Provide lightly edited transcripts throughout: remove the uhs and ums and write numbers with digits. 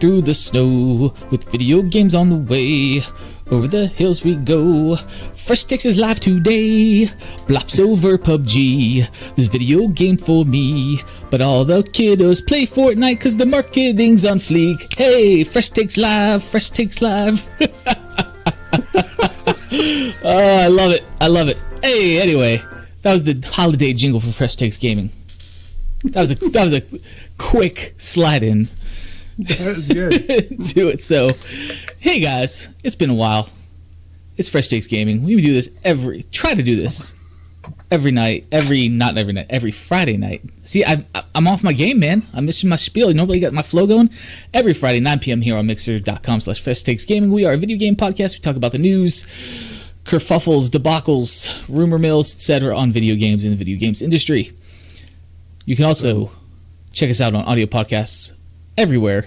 through the snow with video games on the way. Over the hills we go. Fresh Takes is live today. Blops over PUBG. This video game for me. But all the kiddos play Fortnite cause the marketing's on fleek. Hey, Fresh Takes live. Fresh Takes live. Oh, I love it. I love it. Hey, anyway, that was the holiday jingle for Fresh Takes Gaming. That was a quick slide in. That was good. To it. So, hey guys, it's been a while. It's Fresh Takes Gaming. We do this try to do this every night. Not every night. Every Friday night. See, I'm off my game, man. I'm missing my spiel. Nobody got my flow going. Every Friday, 9 p.m. here on Mixer.com/FreshTakesGaming. We are a video game podcast. We talk about the news, kerfuffles, debacles, rumor mills, etc. on video games and the video games industry. You can also check us out on audio podcasts everywhere.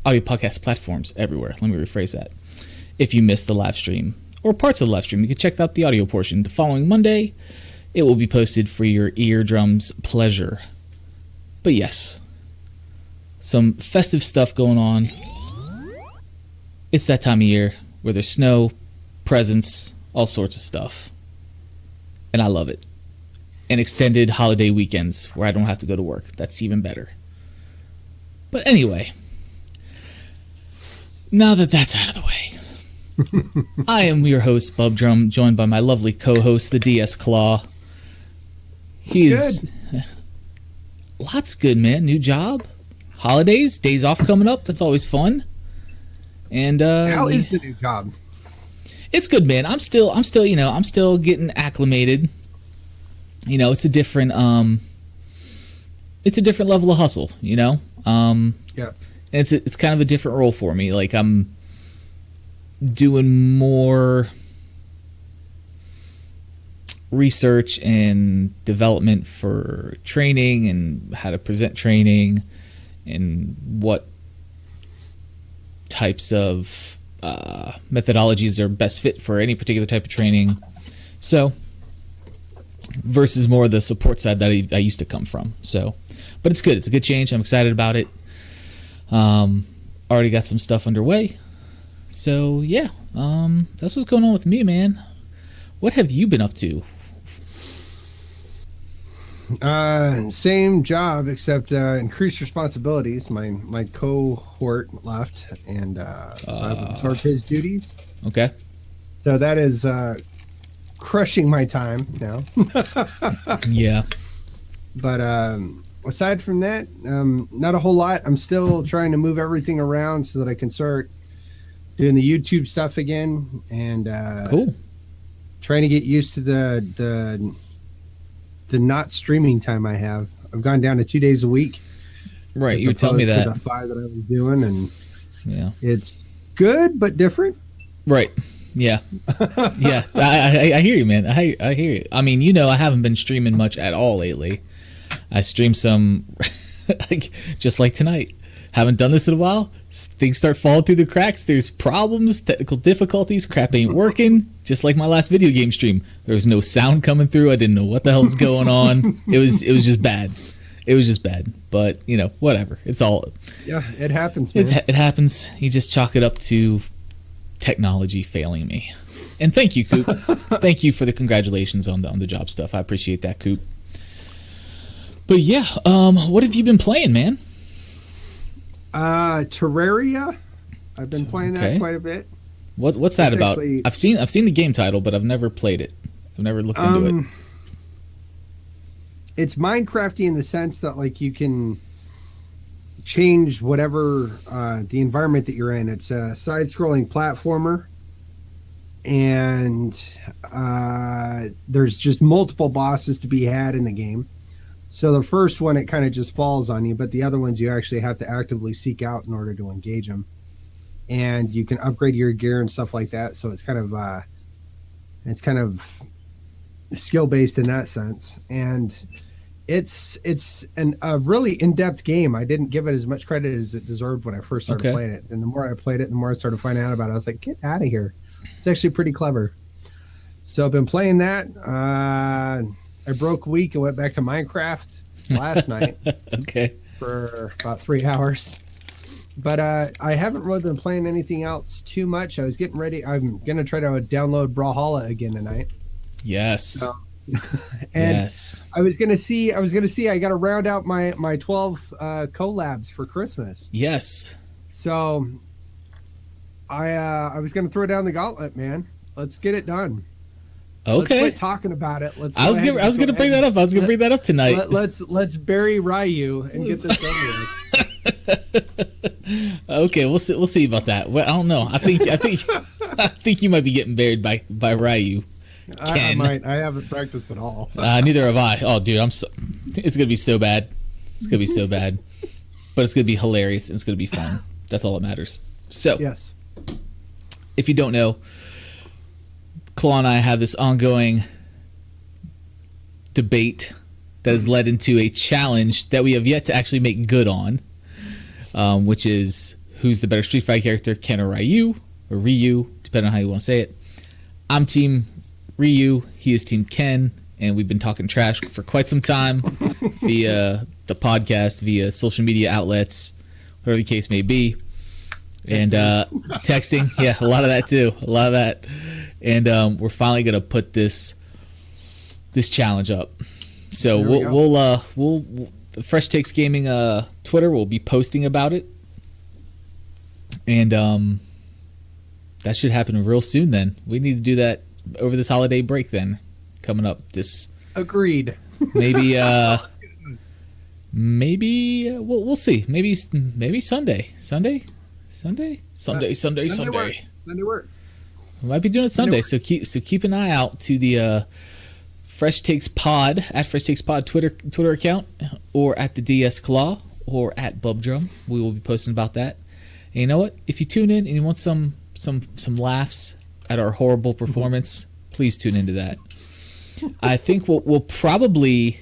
Audio podcast platforms everywhere. Let me rephrase that. If you missed the live stream or parts of the live stream, you can check out the audio portion. The following Monday, it will be posted for your eardrums' pleasure. But yes, some festive stuff going on. It's that time of year where there's snow, presents, all sorts of stuff. And I love it. And extended holiday weekends where I don't have to go to work. That's even better. But anyway, now that that's out of the way, I am your host, Bub Drum, joined by my lovely co-host, the DS Claw. He's lots good, man. New job, holidays, days off coming up. That's always fun. And how is the new job? It's good, man. I'm still, I'm still getting acclimated. You know, it's a different level of hustle. You know. Yeah. It's kind of a different role for me. Like I'm doing more research and development for training and how to present training and what types of methodologies are best fit for any particular type of training. So versus more the support side that I used to come from. So, but it's good. It's a good change. I'm excited about it. Already got some stuff underway. So yeah, that's what's going on with me, man. What have you been up to? Same job, except increased responsibilities. My cohort left, and so I've absorbed his duties. Okay. So that is crushing my time now. Yeah. But aside from that, not a whole lot. I'm still trying to move everything around so that I can start doing the YouTube stuff again, and cool. Trying to get used to the not streaming time I have. I've gone down to 2 days a week. Right, you tell me that. The 5 that I was doing, and yeah, it's good but different. Right. Yeah. Yeah. I hear you, man. I hear you. I mean, you know, I haven't been streaming much at all lately. I streamed some, just like tonight. Haven't done this in a while. Things start falling through the cracks. There's problems, technical difficulties. Crap ain't working. Just like my last video game stream. There was no sound coming through. I didn't know what the hell was going on. It was just bad. It was just bad. But, you know, whatever. It's all... Yeah, it happens, man. It happens. You just chalk it up to technology failing me. And thank you, Coop. Thank you for the congratulations on the job stuff. I appreciate that, Coop. But yeah, what have you been playing, man? Terraria. I've been playing that quite a bit. What's that about? I've seen the game title, but I've never played it. I've never looked into it. It's Minecrafty in the sense that like you can change whatever the environment that you're in. It's a side-scrolling platformer, and there's just multiple bosses to be had in the game. So the first one, it kind of just falls on you, but the other ones you actually have to actively seek out in order to engage them. And you can upgrade your gear and stuff like that. So it's kind of skill-based in that sense. And it's a really in-depth game. I didn't give it as much credit as it deserved when I first started playing it. And the more I played it, the more I started finding out about it. I was like, get out of here. It's actually pretty clever. So I've been playing that. I broke a week and went back to Minecraft last night. Okay. For about 3 hours. But I haven't really been playing anything else too much. I was getting ready. I'm gonna try to download Brawlhalla again tonight. Yes. So, and yes. I was gonna see. I got to round out my 12 collabs for Christmas. Yes. So I was gonna throw down the gauntlet, man. Let's get it done. Okay. Let's quit talking about it. I was gonna bring that up. I was gonna bring that up tonight. Let's bury Ryu and get this over with. Okay, we'll see about that. Well, I don't know. I think you might be getting buried by Ryu. I might. I haven't practiced at all. Neither have I. Oh, dude, it's gonna be so bad. It's gonna be so bad, but it's gonna be hilarious and it's gonna be fun. That's all that matters. So, yes. If you don't know, Claw and I have this ongoing debate that has led into a challenge that we have yet to actually make good on, which is who's the better Street Fighter character, Ken or Ryu, depending on how you want to say it. I'm Team Ryu, he is Team Ken, and we've been talking trash for quite some time via the podcast, via social media outlets, whatever the case may be. And texting, yeah, a lot of that too, a lot of that. And we're finally gonna put this challenge up. So we'll the Fresh Takes Gaming Twitter will be posting about it, and that should happen real soon. Then we need to do that over this holiday break. Then coming up this. Agreed. Maybe we'll see. Maybe Sunday. Sunday works. We might be doing it Sunday, so keep an eye out to the Fresh Takes Pod at Fresh Takes Pod Twitter account, or at the DS Claw, or at Bubdrum. We will be posting about that. And you know what? If you tune in and you want some laughs at our horrible performance, please tune into that. I think we'll probably.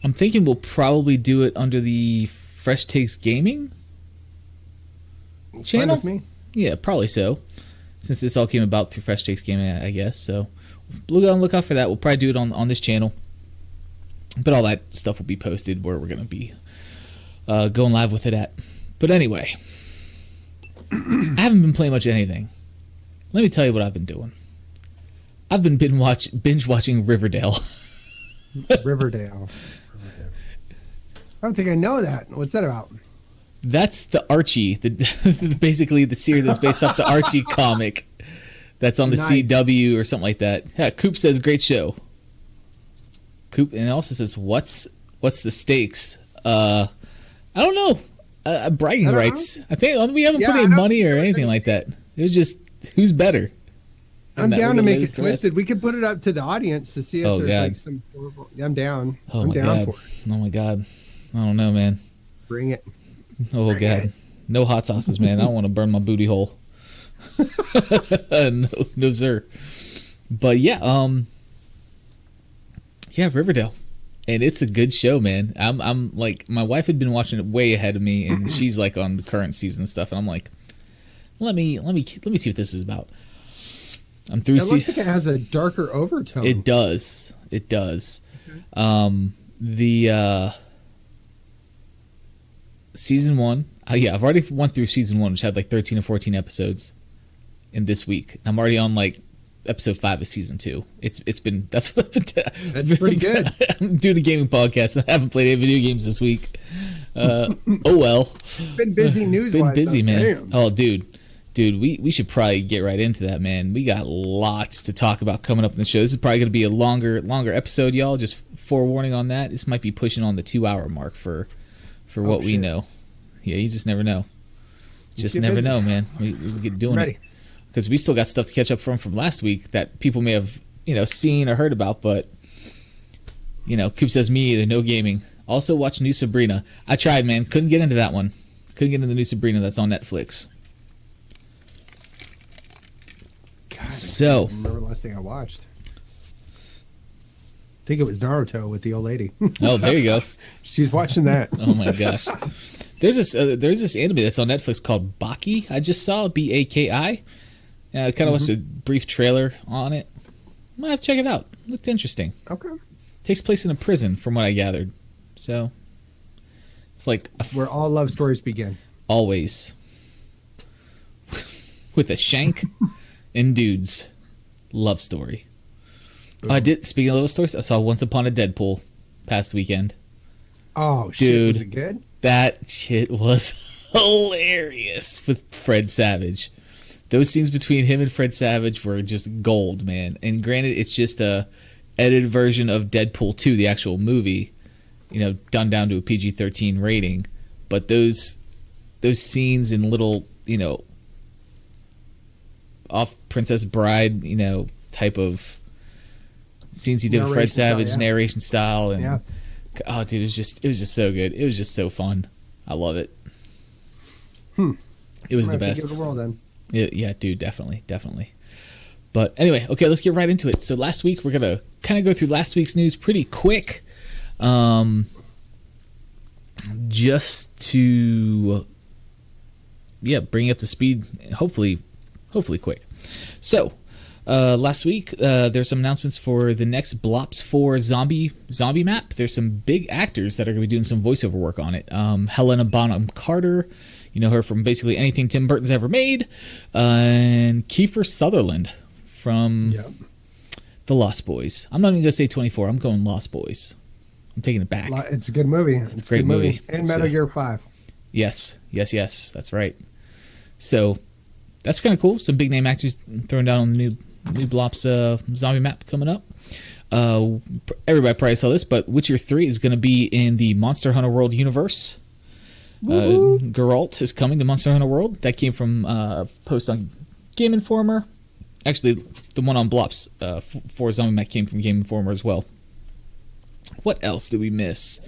I'm thinking we'll probably do it under the Fresh Takes Gaming channel. Fine with me. Yeah, probably so. Since this all came about through Fresh Takes Gaming, I guess. So look out for that. We'll probably do it on this channel. But all that stuff will be posted where we're going to be going live with it at. But anyway, I haven't been playing much of anything. Let me tell you what I've been doing. I've been binge watching Riverdale. Riverdale. I don't think I know that. What's that about? That's the Archie, basically the series that's based off the Archie comic that's on the CW or something like that. Yeah, Coop says, great show. Coop, and it also says, what's the stakes? I don't know. Bragging rights. I think we haven't put any money or anything like that. It was just, who's better? I'm down to make it twisted. We could put it up to the audience to see if there's like some. I'm down. I'm down for it. Oh my God. I don't know, man. Bring it. Oh God, no hot sauces, man. I don't want to burn my booty hole. No, sir. But yeah, Riverdale, and it's a good show, man. I'm like, my wife had been watching it way ahead of me, and she's like on the current season stuff, and I'm like, let me see what this is about. I'm through. It looks like it has a darker overtone. It does. Okay. The season 1. I've already went through season 1, which had like 13 or 14 episodes in this week. I'm already on like episode 5 of season 2. That's pretty good. I'm doing a gaming podcast and I haven't played any video games this week. Oh well. Been busy news. Been busy, man. Damn. Oh, dude, we should probably get right into that, man. We got lots to talk about coming up in the show. This is probably going to be a longer episode, y'all. Just forewarning on that. This might be pushing on the 2-hour mark for what we know. Yeah, you just never know. Just never know, man. We get doing it. Because we still got stuff to catch up from last week that people may have, seen or heard about, but, Coop says me either, no gaming. Also watch New Sabrina. I tried, man. Couldn't get into that one. Couldn't get into the New Sabrina that's on Netflix. God, I don't remember the last thing I watched. I think it was Naruto with the old lady. Oh, there you go. She's watching that. Oh my gosh. There's this anime that's on Netflix called Baki. I just saw Baki. I kind of watched a brief trailer on it. Might have to check it out. Looked interesting. Okay. Takes place in a prison, from what I gathered. So it's like where all love stories begin. always with a shank and dudes love story. Oh, I did. Speaking of love stories, I saw Once Upon a Deadpool past weekend. Oh, shit. Dude, was it good? That shit was hilarious with Fred Savage. Those scenes between him and Fred Savage were just gold, man. And granted, it's just a edited version of Deadpool 2, the actual movie, done down to a PG-13 rating. But those scenes in little, off Princess Bride, type of scenes he did with Fred Savage, narration style, and oh, dude, it was just so good. It was just so fun. I love it. It was the best. Give it a whirl, then. Yeah, dude, definitely. But anyway, okay, let's get right into it. So last week, we're gonna kind of go through last week's news pretty quick, just to bring you up to speed. Hopefully quick. So. Last week, there's some announcements for the next Blops 4 zombie map. There's some big actors that are going to be doing some voiceover work on it. Helena Bonham Carter, you know her from basically anything Tim Burton's ever made, and Kiefer Sutherland from The Lost Boys. I'm not even going to say 24. I'm going Lost Boys. I'm taking it back. It's a good movie. It's a great movie. And Metal Gear 5. Yes. That's right. So that's kind of cool. Some big name actors throwing down on the new Blops zombie map coming up. Everybody probably saw this, but Witcher 3 is going to be in the Monster Hunter World universe. Geralt is coming to Monster Hunter World. That came from a post on Game Informer. Actually, the one on Blops for zombie map came from Game Informer as well. What else did we miss?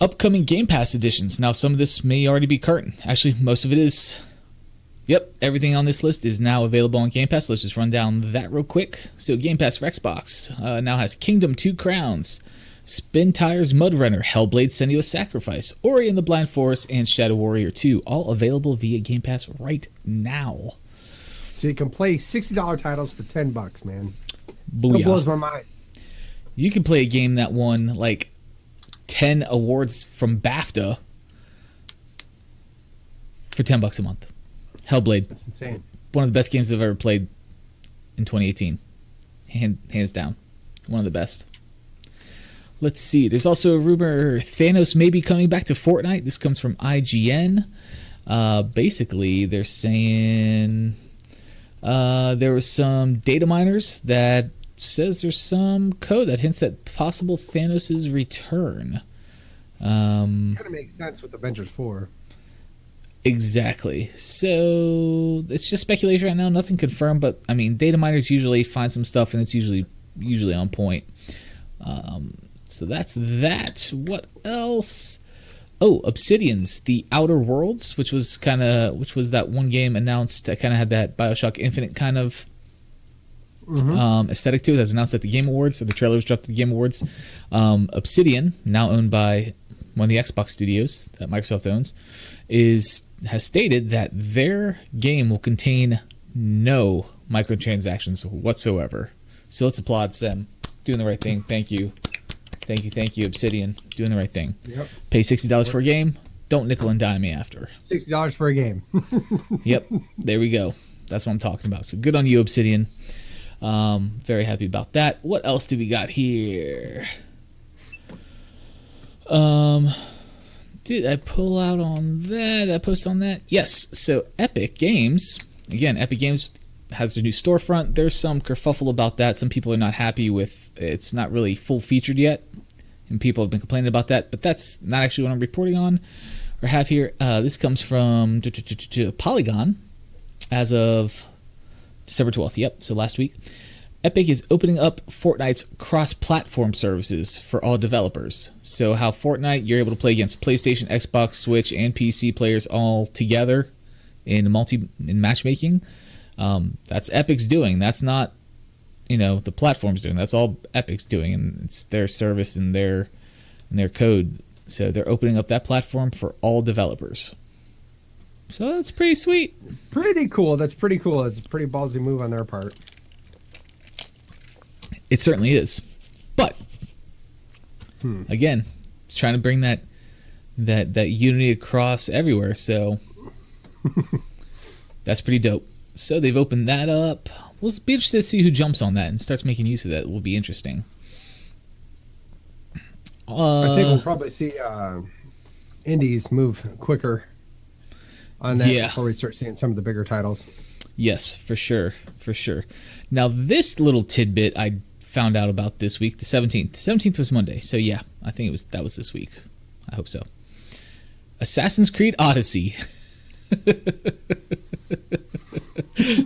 Upcoming Game Pass editions. Now, some of this may already be current. Actually, most of it is. Yep, everything on this list is now available on Game Pass. Let's just run down that real quick. So Game Pass for Xbox now has Kingdom 2 Crowns, Spin Tires Mud Runner, Hellblade Senua's Sacrifice, Ori and the Blind Forest, and Shadow Warrior 2, all available via Game Pass right now. So you can play $60 titles for $10, man. Booyah. That blows my mind. You can play a game that won like 10 awards from BAFTA for $10 a month. Hellblade. That's insane. One of the best games I've ever played in 2018. Hands down. One of the best. Let's see. There's also a rumor Thanos may be coming back to Fortnite. This comes from IGN. Basically, they're saying there were some data miners that says there's some code that hints at possible Thanos' return. Kind of makes sense with Avengers 4. Exactly. So it's just speculation right now, nothing confirmed, but I mean, data miners usually find some stuff and it's usually on point. So that's that. What else? Oh, Obsidian's The Outer Worlds, which was that one game announced that kind of had that BioShock Infinite kind of aesthetic to it. That's announced at the Game Awards, or the trailer was dropped at the Game Awards. Obsidian, now owned by one of the Xbox studios that Microsoft owns, has stated that their game will contain no microtransactions whatsoever. So let's applaud them doing the right thing. Thank you, Obsidian, doing the right thing. Yep. Pay $60 for a game. Don't nickel and dime me after. $60 for a game. Yep, there we go. That's what I'm talking about. So good on you, Obsidian. Very happy about that. What else do we got here? Did I pull out on that? Did I post on that? Yes. So Epic Games, again, Epic Games has their new storefront. There's some kerfuffle about that. Some people are not happy with it's not really full featured yet, and people have been complaining about that. But that's not actually what I'm reporting on or have here. This comes from Polygon as of December 12th. Yep. So last week. Epic is opening up Fortnite's cross-platform services for all developers. So how Fortnite, you're able to play against PlayStation, Xbox, Switch, and PC players all together in matchmaking. That's Epic's doing. That's not, the platform's doing. That's all Epic's doing, and it's their service and their code. So they're opening up that platform for all developers. So that's pretty sweet. Pretty cool. That's pretty cool. It's a pretty ballsy move on their part. It certainly is. But, again, it's trying to bring that that unity across everywhere. So that's pretty dope. So they've opened that up. We'll be interested to see who jumps on that and starts making use of that. It will be interesting. I think we'll probably see indies move quicker on that before we start seeing some of the bigger titles. Yes, for sure, for sure. Now, this little tidbit I found out about this week, the 17th. The 17th was Monday, so yeah, I think that was this week. I hope so. Assassin's Creed Odyssey.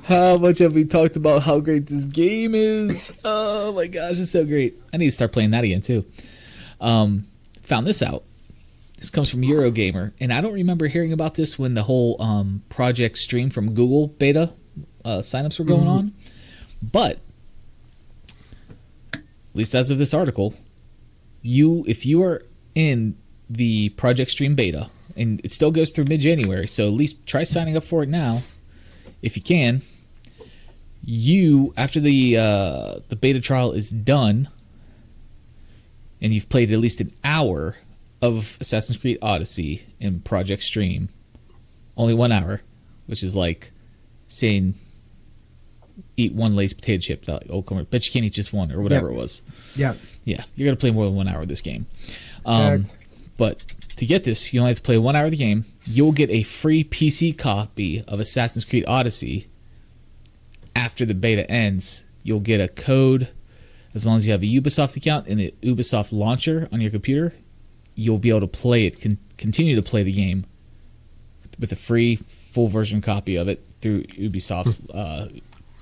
How much have we talked about how great this game is? Oh my gosh, it's so great. I need to start playing that again too. Found this out. This comes from Eurogamer, and I don't remember hearing about this when the whole Project Stream from Google beta signups were going on. But at least as of this article, if you are in the Project Stream beta, and it still goes through mid-January, so at least try signing up for it now if you can. After the beta trial is done and you've played at least an hour of Assassin's Creed Odyssey in Project Stream, only 1 hour, which is like saying eat one Lay's potato chip. Like, oh, come on, bet you can't eat just one, or whatever it was. Yeah, you're gonna play more than 1 hour of this game. But to get this, you only have to play 1 hour of the game. You'll get a free PC copy of Assassin's Creed Odyssey. After the beta ends, you'll get a code. As long as you have a Ubisoft account and the Ubisoft launcher on your computer, you'll be able to play it, continue to play the game with a free full version copy of it through Ubisoft's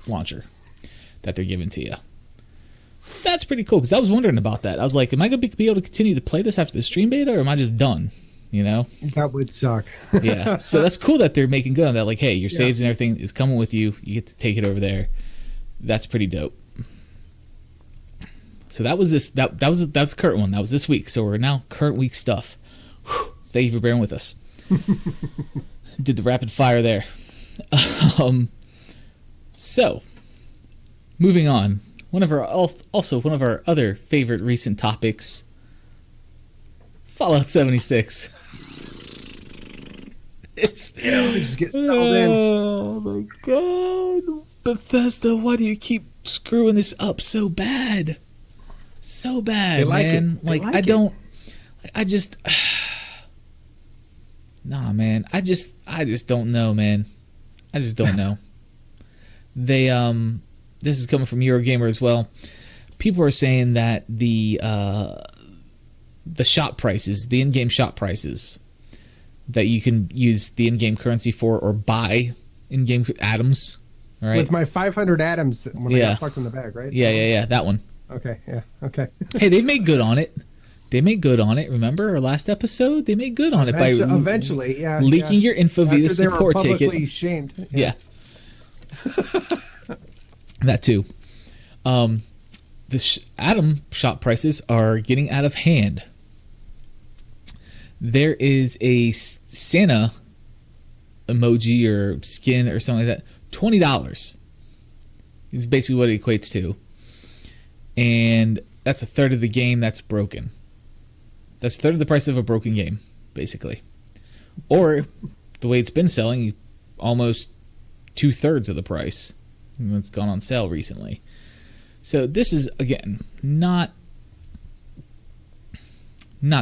launcher that they're giving to you. That's pretty cool, because I was wondering about that. I was like, am I going to be able to continue to play this after the stream beta, or am I just done? You know? That would suck. Yeah. So that's cool that they're making good on that. Like, hey, your saves and everything is coming with you. You get to take it over there. That's pretty dope. So that was that's the current one. That was this week. So we're now current week stuff. Whew. Thank you for bearing with us. Did the rapid fire there. So moving on. One of our other favorite recent topics, Fallout 76. Just get settled in. Oh my god, Bethesda! Why do you keep screwing this up so bad? So bad, man. Nah, man. I just don't know, man. I just don't know. They This is coming from Eurogamer as well. People are saying that the shop prices, the in-game shop prices that you can use the in-game currency for or buy in-game atoms. All right? With my 500 atoms when I got fucked in the bag, right? Yeah. That one. Okay, yeah, okay. Hey, they made good on it. Remember our last episode? They made good on it by eventually, leaking your info via the support ticket. They were publicly shamed. Yeah. That too. The atom shop prices are getting out of hand. There is a Santa emoji or skin or something like that. $20 is basically what it equates to. And that's a third of the game that's broken. That's a third of the price of a broken game, basically. Or, the way it's been selling, almost 2/3 of the price. It's gone on sale recently. So this is, again, not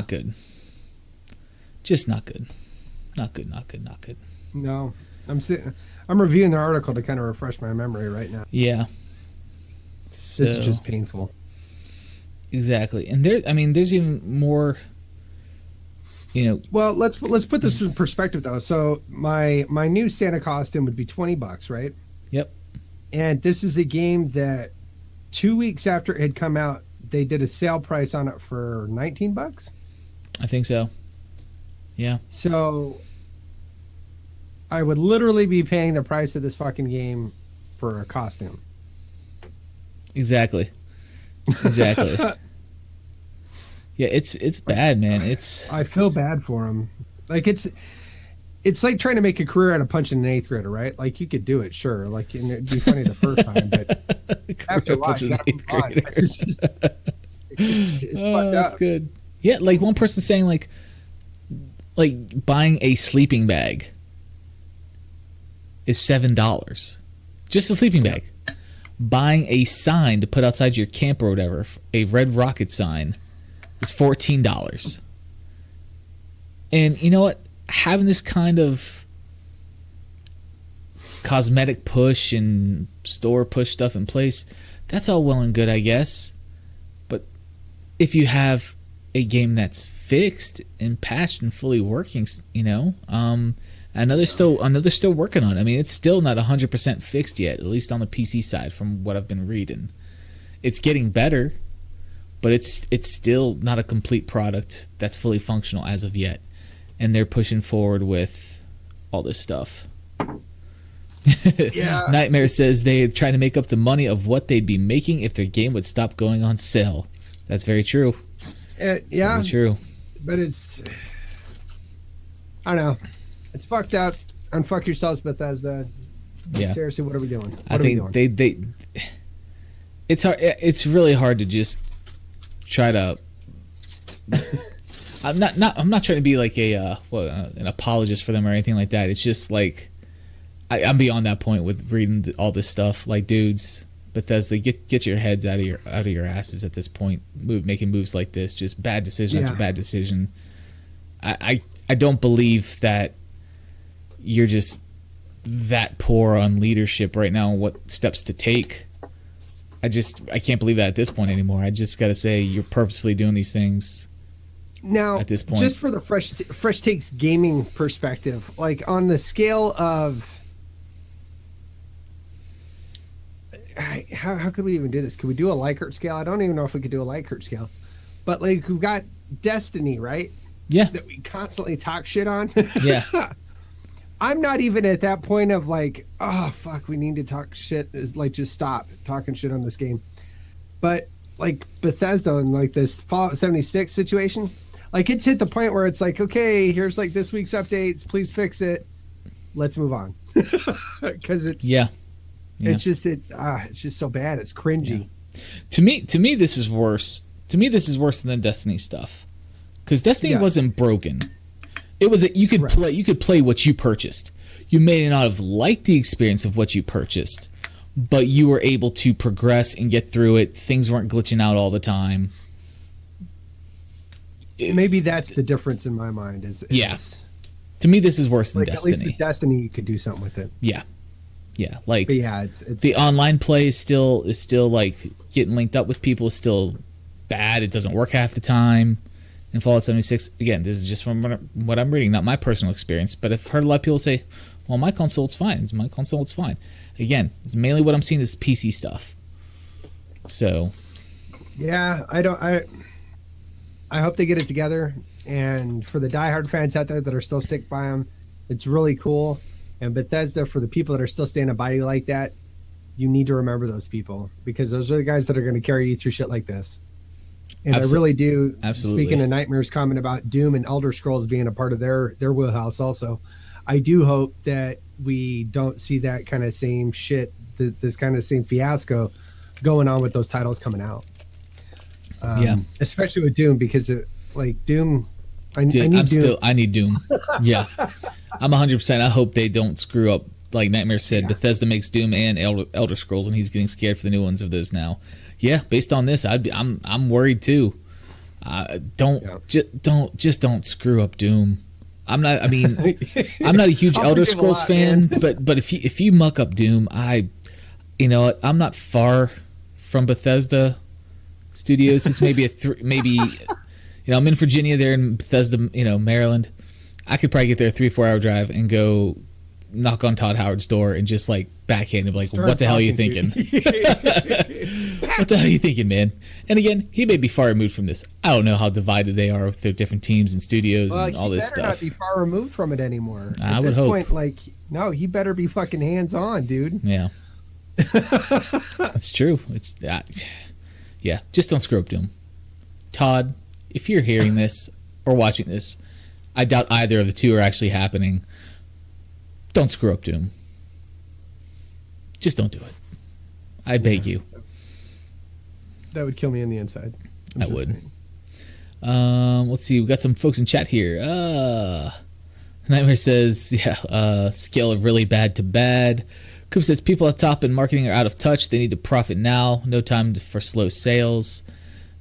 good. Just not good. Not good. No. I'm reviewing the article to kind of refresh my memory right now. Yeah. So, this is just painful. Exactly. And there's even more, Well, let's put this in perspective though. So my new Santa costume would be $20, right? Yep. And this is a game that 2 weeks after it had come out, they did a sale price on it for $19. I think so. Yeah. So I would literally be paying the price of this fucking game for a costume. Exactly. Yeah, it's bad, man. I feel bad for him. Like it's like trying to make a career out of punching an 8th grader, right? Like you could do it, sure. Like and it'd be funny the first time, but after a while, you gotta move on. It's that's good. Yeah, like one person saying like Like buying a sleeping bag is $7. Just a sleeping bag. Buying a sign to put outside your camp or whatever, a Red Rocket sign, is $14. And you know what? Having this kind of cosmetic push and store push stuff in place, that's all well and good, I guess. But if you have a game that's fixed and patched and fully working, you know, another still working on it. I mean, it's still not 100% fixed yet, at least on the PC side from what I've been reading. It's getting better, but it's still not a complete product that's fully functional as of yet. And they're pushing forward with all this stuff. Yeah. Nightmare says they try to make up the money of what they'd be making if their game would stop going on sale. That's very true. Yeah, very true. But it's, I don't know, it's fucked up. Unfuck yourselves, Bethesda. Yeah. Seriously, what are we doing? I think they it's hard. It's really hard to just try to. I'm not trying to be like an apologist for them or anything like that. It's just like I'm beyond that point with reading all this stuff. Like, dudes, Bethesda, get your heads out of your asses at this point. Making moves like this, just bad decision after bad decision. I don't believe that you're just that poor on leadership right now and what steps to take. I can't believe that at this point anymore. I just gotta say you're purposefully doing these things. Now, at this point, just for the Fresh Takes Gaming perspective, like on the scale of how could we even do this? Could we do a Likert scale? I don't even know if we could do a Likert scale. But like we've got Destiny, right? Yeah. That we constantly talk shit on. Yeah. I'm not even at that point of like, oh fuck, we need to talk shit. It's like just stop talking shit on this game. But like Bethesda and like this Fallout 76 situation, like it's hit the point where it's like, okay, here's like this week's updates. Please fix it. Let's move on. Because it's it's just so bad. It's cringy. Yeah. To me, this is worse. To me, this is worse than the Destiny stuff. Because Destiny wasn't broken. It was you could play what you purchased. You may not have liked the experience of what you purchased, but you were able to progress and get through it. Things weren't glitching out all the time. Maybe that's the difference in my mind. To me, this is worse than like, Destiny. At least with Destiny, you could do something with it. Yeah. Like, but yeah, it's the online play is still like getting linked up with people is still bad. It doesn't work half the time. In Fallout 76, again, this is just from what I'm reading, not my personal experience. But I've heard a lot of people say, "Well, my console, it's fine. My console, it's fine." Again, it's mainly what I'm seeing is PC stuff. So, yeah, I hope they get it together. And for the diehard fans out there that are still stick by them, it's really cool. And Bethesda, for the people that are still standing by you like that, you need to remember those people, because those are the guys that are going to carry you through shit like this. And I really do. Absolutely. Speaking of Nightmare's comment about Doom and Elder Scrolls being a part of their wheelhouse also, I do hope that we don't see that kind of same shit, this kind of same fiasco going on with those titles coming out. Especially with Doom, because Doom, I need Doom. Yeah. I'm 100%. I hope they don't screw up. Like Nightmare said, Bethesda makes Doom and Elder Scrolls, and he's getting scared for the new ones of those now. Yeah, based on this, I'm worried too. Don't screw up Doom. I'm not a huge Elder Scrolls fan, but if you muck up Doom, I'm not far from Bethesda Studios. It's maybe I'm in Virginia, they're in Bethesda, Maryland. I could probably get there a 3-4 hour drive and go knock on Todd Howard's door and just like backhand him, like, what the hell are you thinking? What the hell are you thinking, man? And again, he may be far removed from this. I don't know how divided they are with their different teams and studios and all this stuff. He better not be far removed from it anymore. I would hope. No, he better be fucking hands on, dude. Yeah, it's true. It's just don't screw up Doom. Todd, if you're hearing this or watching this, I doubt either of the two are actually happening. Don't screw up Doom. Just don't do it. I beg you. That would kill me on the inside. I would. Let's see. We got some folks in chat here. Nightmare says, yeah, scale of really bad to bad. Coop says, people at top in marketing are out of touch. They need to profit now. No time for slow sales.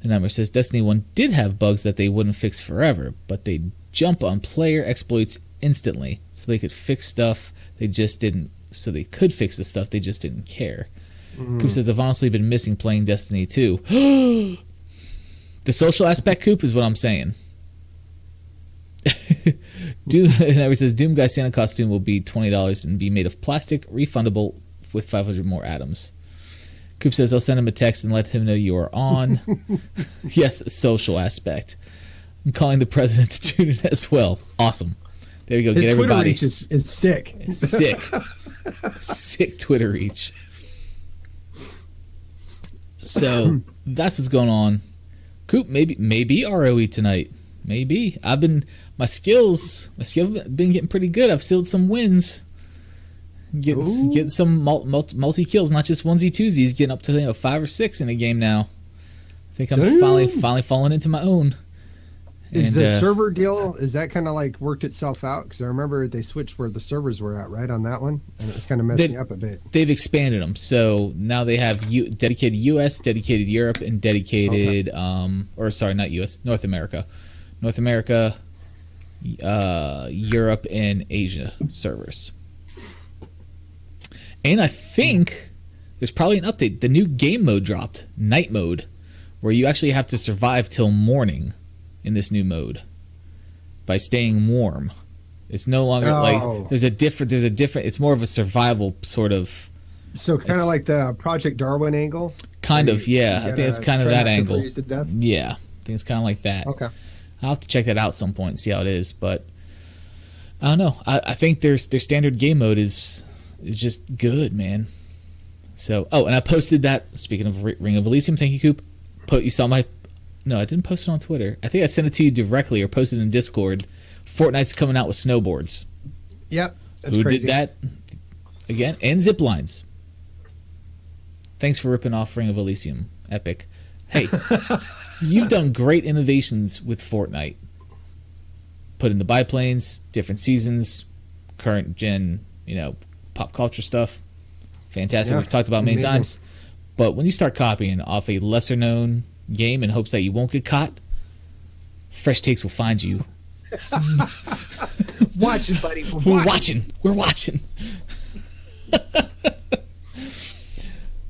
The Nightmare says, Destiny 1 did have bugs that they wouldn't fix forever, but they'd jump on player exploits instantly, so they could fix stuff they just didn't. So they could fix the stuff they just didn't care. Coop says, I've honestly been missing playing Destiny 2. The social aspect, Coop, is what I'm saying. Doom says, Doom Guy Santa costume will be $20 and be made of plastic, refundable with 500 more atoms. Coop says, I'll send him a text and let him know you are on. Yes, social aspect. I'm calling the president to tune in as well. Awesome. There you go. His get Twitter everybody. reach is sick. Sick. Sick Twitter reach. So that's what's going on. Coop, maybe ROE tonight. Maybe. My skills have been getting pretty good. I've sealed some wins. Getting some multi kills, not just onesie twosies. Getting up to 5 or 6 in a game now. I think I'm finally falling into my own. Is the server deal, is that kind of like worked itself out? Because I remember they switched where the servers were at, right, on that one? And it was kind of messing up a bit. They've expanded them. So now they have dedicated US, dedicated Europe, and dedicated, or sorry, not US, North America. North America, Europe, and Asia servers. And I think there's probably an update. The new game mode dropped, night mode, where you actually have to survive till morning in this new mode by staying warm. It's no longer like there's a different. It's more of a survival sort of. So kind of like the Project Darwin angle. Kind of, yeah. I think it's kind of that angle. Yeah, I think it's kind of like that. Okay. I'll have to check that out at some point and see how it is, but I don't know. I think their standard game mode is just good, man. So, and I posted that. Speaking of Ring of Elysium, thank you, Coop. You saw my. No, I didn't post it on Twitter. I think I sent it to you directly or posted it in Discord. Fortnite's coming out with snowboards. Yep, that's Who crazy. did that again? And zip lines. Thanks for ripping off Ring of Elysium. Epic. Hey, you've done great innovations with Fortnite. Put in the biplanes, different seasons, current gen, pop culture stuff. Fantastic. Yeah, We've talked about many times. But when you start copying off a lesser known game in hopes that you won't get caught, Fresh Takes will find you. Watching, buddy. We're watching.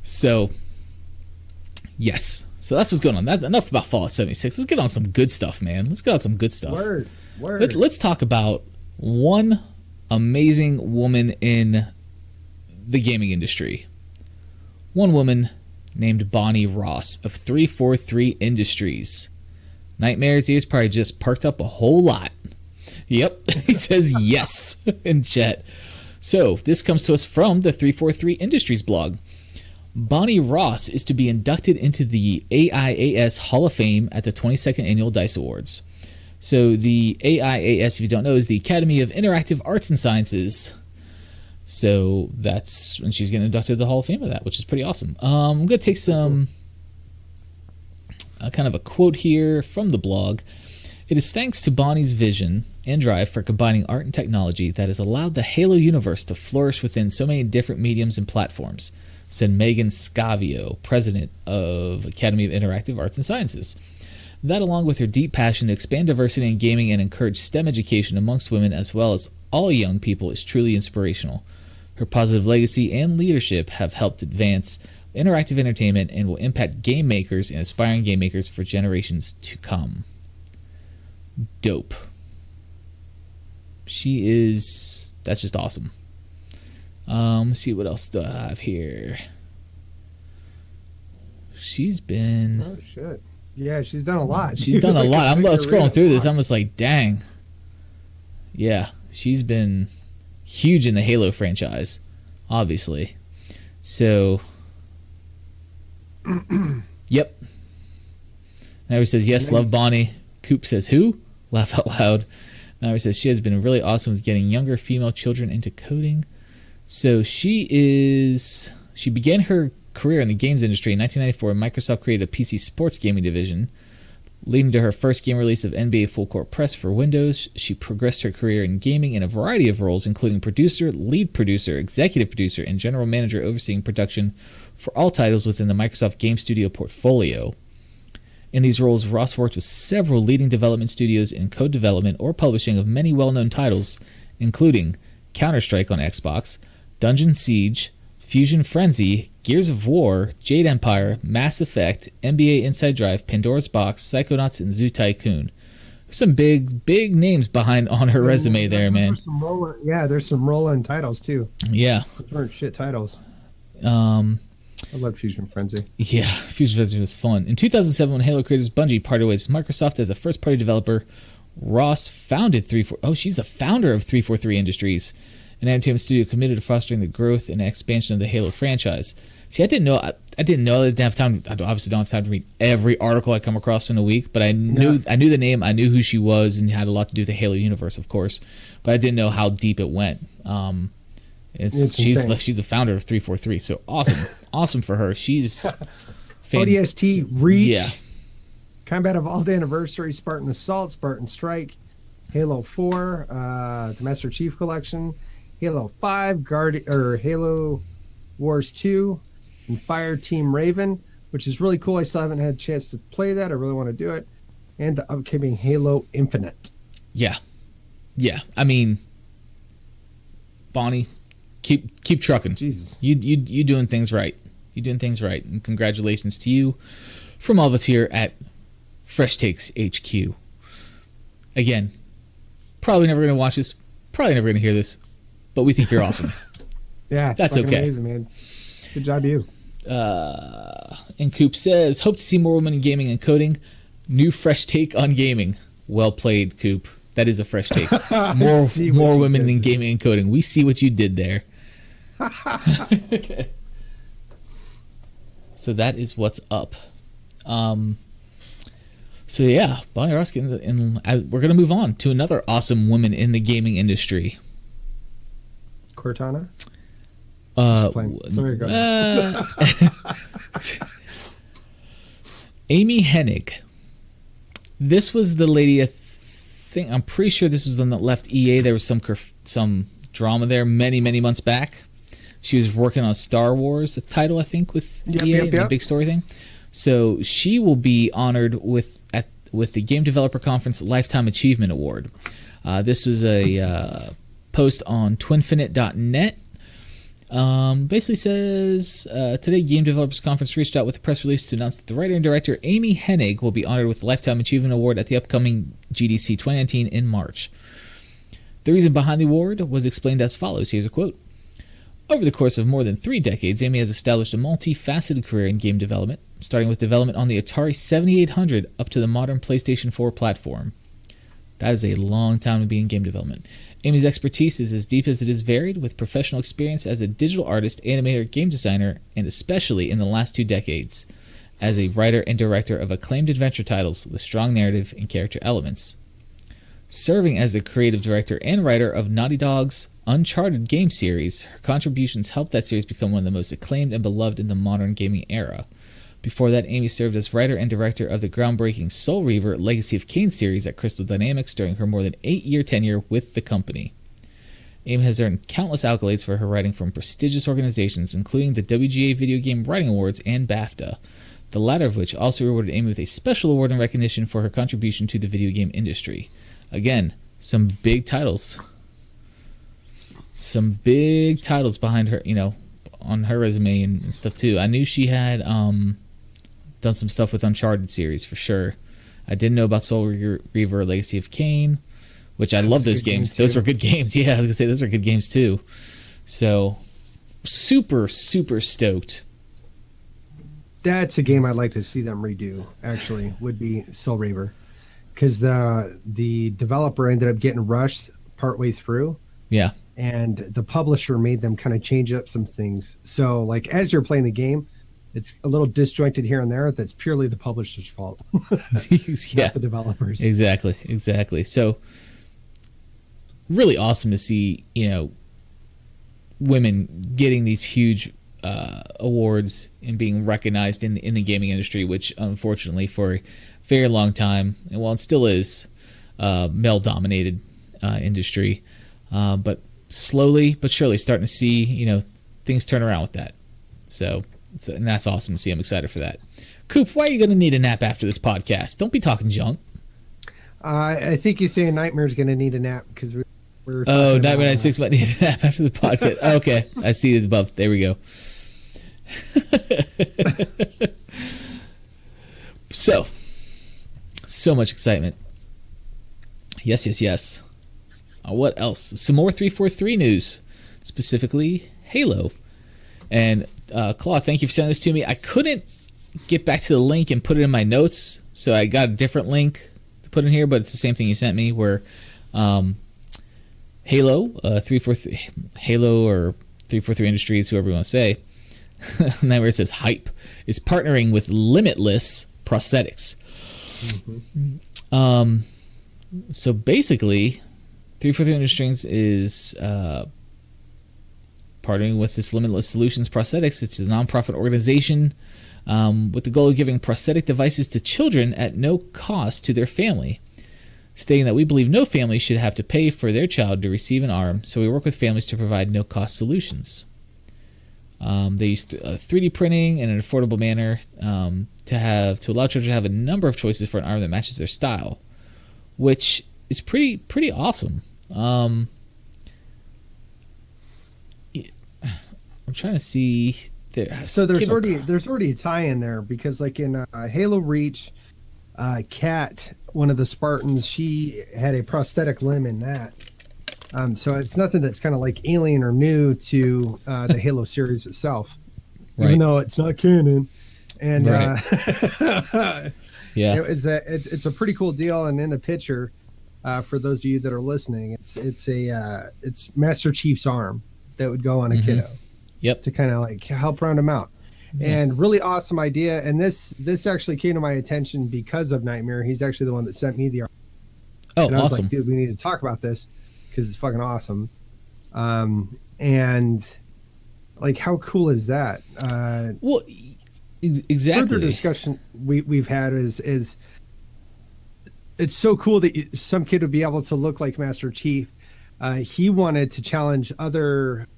So, yes. So that's what's going on. Enough about Fallout 76. Let's get on some good stuff, man. Let's get on some good stuff. Word. Let's talk about one amazing woman in the gaming industry. One woman named Bonnie Ross of 343 Industries. Nightmares, he has probably just perked up a whole lot. Yep, he says yes in chat. So this comes to us from the 343 Industries blog. Bonnie Ross is to be inducted into the AIAS Hall of Fame at the 22nd Annual DICE Awards. So the AIAS, if you don't know, is the Academy of Interactive Arts and Sciences. So that's when she's getting inducted to the Hall of Fame of that, which is pretty awesome. I'm going to take some kind of a quote here from the blog. It is thanks to Bonnie's vision and drive for combining art and technology that has allowed the Halo universe to flourish within so many different mediums and platforms, said Megan Scavio, president of Academy of Interactive Arts and Sciences. That, along with her deep passion to expand diversity in gaming and encourage STEM education amongst women as well as all young people, is truly inspirational. Her positive legacy and leadership have helped advance interactive entertainment and will impact game makers and aspiring game makers for generations to come. Dope. That's just awesome. Let's see, what else do I have here? She's been... Oh, shit. Yeah, she's done a lot. She's done a lot. I'm scrolling through this. I'm just like, dang. Yeah, she's been huge in the Halo franchise, obviously. So, yep. Now he says, yes, love Bonnie. Coop says, who? Laugh out loud. Now he says, she has been really awesome with getting younger female children into coding. So she began her career in the games industry in 1994 when Microsoft created a PC sports gaming division. Leading to her first game release of NBA Full Court Press for Windows, she progressed her career in gaming in a variety of roles, including producer, lead producer, executive producer, and general manager overseeing production for all titles within the Microsoft Game Studio portfolio. In these roles, Ross worked with several leading development studios in co-development or publishing of many well-known titles, including Counter-Strike on Xbox, Dungeon Siege, Fusion Frenzy, Gears of War, Jade Empire, Mass Effect, NBA Inside Drive, Pandora's Box, Psychonauts, and Zoo Tycoon. Some big names behind on her resume there, man. There's some roll-in titles too. Yeah. Those aren't shit titles. I love Fusion Frenzy. Yeah, Fusion Frenzy was fun. In 2007, when Halo creators Bungie parted ways with Microsoft as a first-party developer, Ross founded she's the founder of 343 Industries, an entertainment studio committed to fostering the growth and expansion of the Halo franchise. See, I didn't know. I didn't have time. I obviously don't have time to read every article I come across in a week, but I knew the name. I knew who she was, and had a lot to do with the Halo universe, of course. But I didn't know how deep it went. She's the founder of 343, so awesome for her. She's ODST, Reach, yeah. Combat Evolved Anniversary, Spartan Assault, Spartan Strike, Halo 4, the Master Chief Collection, Halo 5, Halo Wars 2, and Fire Team Raven, which is really cool. I still haven't had a chance to play that. I really want to do it. And the upcoming Halo Infinite. Yeah. I mean, Bonnie, keep trucking. Jesus, you doing things right. You're doing things right, and congratulations to you from all of us here at Fresh Takes HQ. Again, probably never going to watch this, probably never going to hear this, but we think you're awesome. Yeah, that's okay. Amazing, man. Good job to you. And Coop says, hope to see more women in gaming and coding. New fresh take on gaming. Well played, Coop. That is a fresh take. More women in gaming and coding. We see what you did there. So that is what's up. So yeah, Bonnie Ross, and we're gonna move on to another awesome woman in the gaming industry. Cortana. Sorry, go ahead. Amy Hennig. This was the lady. I'm pretty sure this was the one that left EA. There was some drama there many months back. She was working on Star Wars title, I think, with EA, the big story thing. So she will be honored with the Game Developer Conference Lifetime Achievement Award. This was a post on twinfinite.net. Basically says, today Game Developers Conference reached out with a press release to announce that the writer and director Amy Hennig will be honored with the Lifetime Achievement Award at the upcoming GDC 2019 in March. The reason behind the award was explained as follows. Here's a quote. Over the course of more than 3 decades, Amy has established a multifaceted career in game development, starting with development on the Atari 7800 up to the modern PlayStation 4 platform. That is a long time to be in game development. Amy's expertise is as deep as it is varied, with professional experience as a digital artist, animator, game designer, and especially in the last 2 decades, as a writer and director of acclaimed adventure titles with strong narrative and character elements. Serving as the creative director and writer of Naughty Dog's Uncharted game series, her contributions helped that series become one of the most acclaimed and beloved in the modern gaming era. Before that, Amy served as writer and director of the groundbreaking Soul Reaver Legacy of Kain series at Crystal Dynamics during her more than 8-year tenure with the company. Amy has earned countless accolades for her writing from prestigious organizations, including the WGA Video Game Writing Awards and BAFTA, the latter of which also rewarded Amy with a special award in recognition for her contribution to the video game industry. Again, some big titles. Some big titles behind her, on her resume and stuff too. I knew she had done some stuff with Uncharted series for sure. I didn't know about Soul Reaver Legacy of Kain, which I love those games. Those were good games. Yeah, I was going to say those are good games too. So, super stoked. That's a game I'd like to see them redo, actually, would be Soul Reaver. Because the developer ended up getting rushed partway through. Yeah. And the publisher made them kind of change up some things. So, like, as you're playing the game, it's a little disjointed here and there. That's purely the publisher's fault. Yeah. Not the developers. Exactly. So, really awesome to see, women getting these huge awards and being recognized in the gaming industry, which, unfortunately, for very long time, and well, it still is male-dominated industry, but slowly but surely starting to see things turn around with that. So and that's awesome to see. I'm excited for that. Coop, why are you going to need a nap after this podcast? Don't be talking junk. I think you're saying Nightmare's going to need a nap because we're Nightmare 96 might need a nap after the podcast. Okay, I see it above. There we go. So much excitement. Yes. What else? Some more 343 news, specifically Halo. And Claude, thank you for sending this to me. I couldn't get back to the link and put it in my notes, so I got a different link to put in here, but it's the same thing you sent me, where Halo 343 Halo or 343 Industries, whoever you want to say, and then where it says hype, is partnering with Limitless Prosthetics. Mm-hmm. So basically 343 Industries is partnering with this Limitless Solutions Prosthetics. It's a nonprofit organization with the goal of giving prosthetic devices to children at no cost to their family, stating that we believe no family should have to pay for their child to receive an arm, so we work with families to provide no-cost solutions. They use 3D printing in an affordable manner to allow children to have a number of choices for an arm that matches their style, which is pretty awesome. I'm trying to see there. So there's already a tie in there, because like in Halo Reach, Kat, one of the Spartans, she had a prosthetic limb in that. So it's nothing that's kind of like alien or new to the Halo series itself, right, even though it's not canon. And right. Yeah, it's a pretty cool deal. And in the picture, for those of you that are listening, it's Master Chief's arm that would go on a kiddo. Yep. To kind of like help round him out. And really awesome idea. And this actually came to my attention because of Nightmare. He's actually the one that sent me the arm. Oh, and I was awesome. like, dude, we need to talk about this because it's fucking awesome. And like, how cool is that? Well, exactly. Further discussion we've had is it's so cool that some kid would be able to look like Master Chief. He wanted to challenge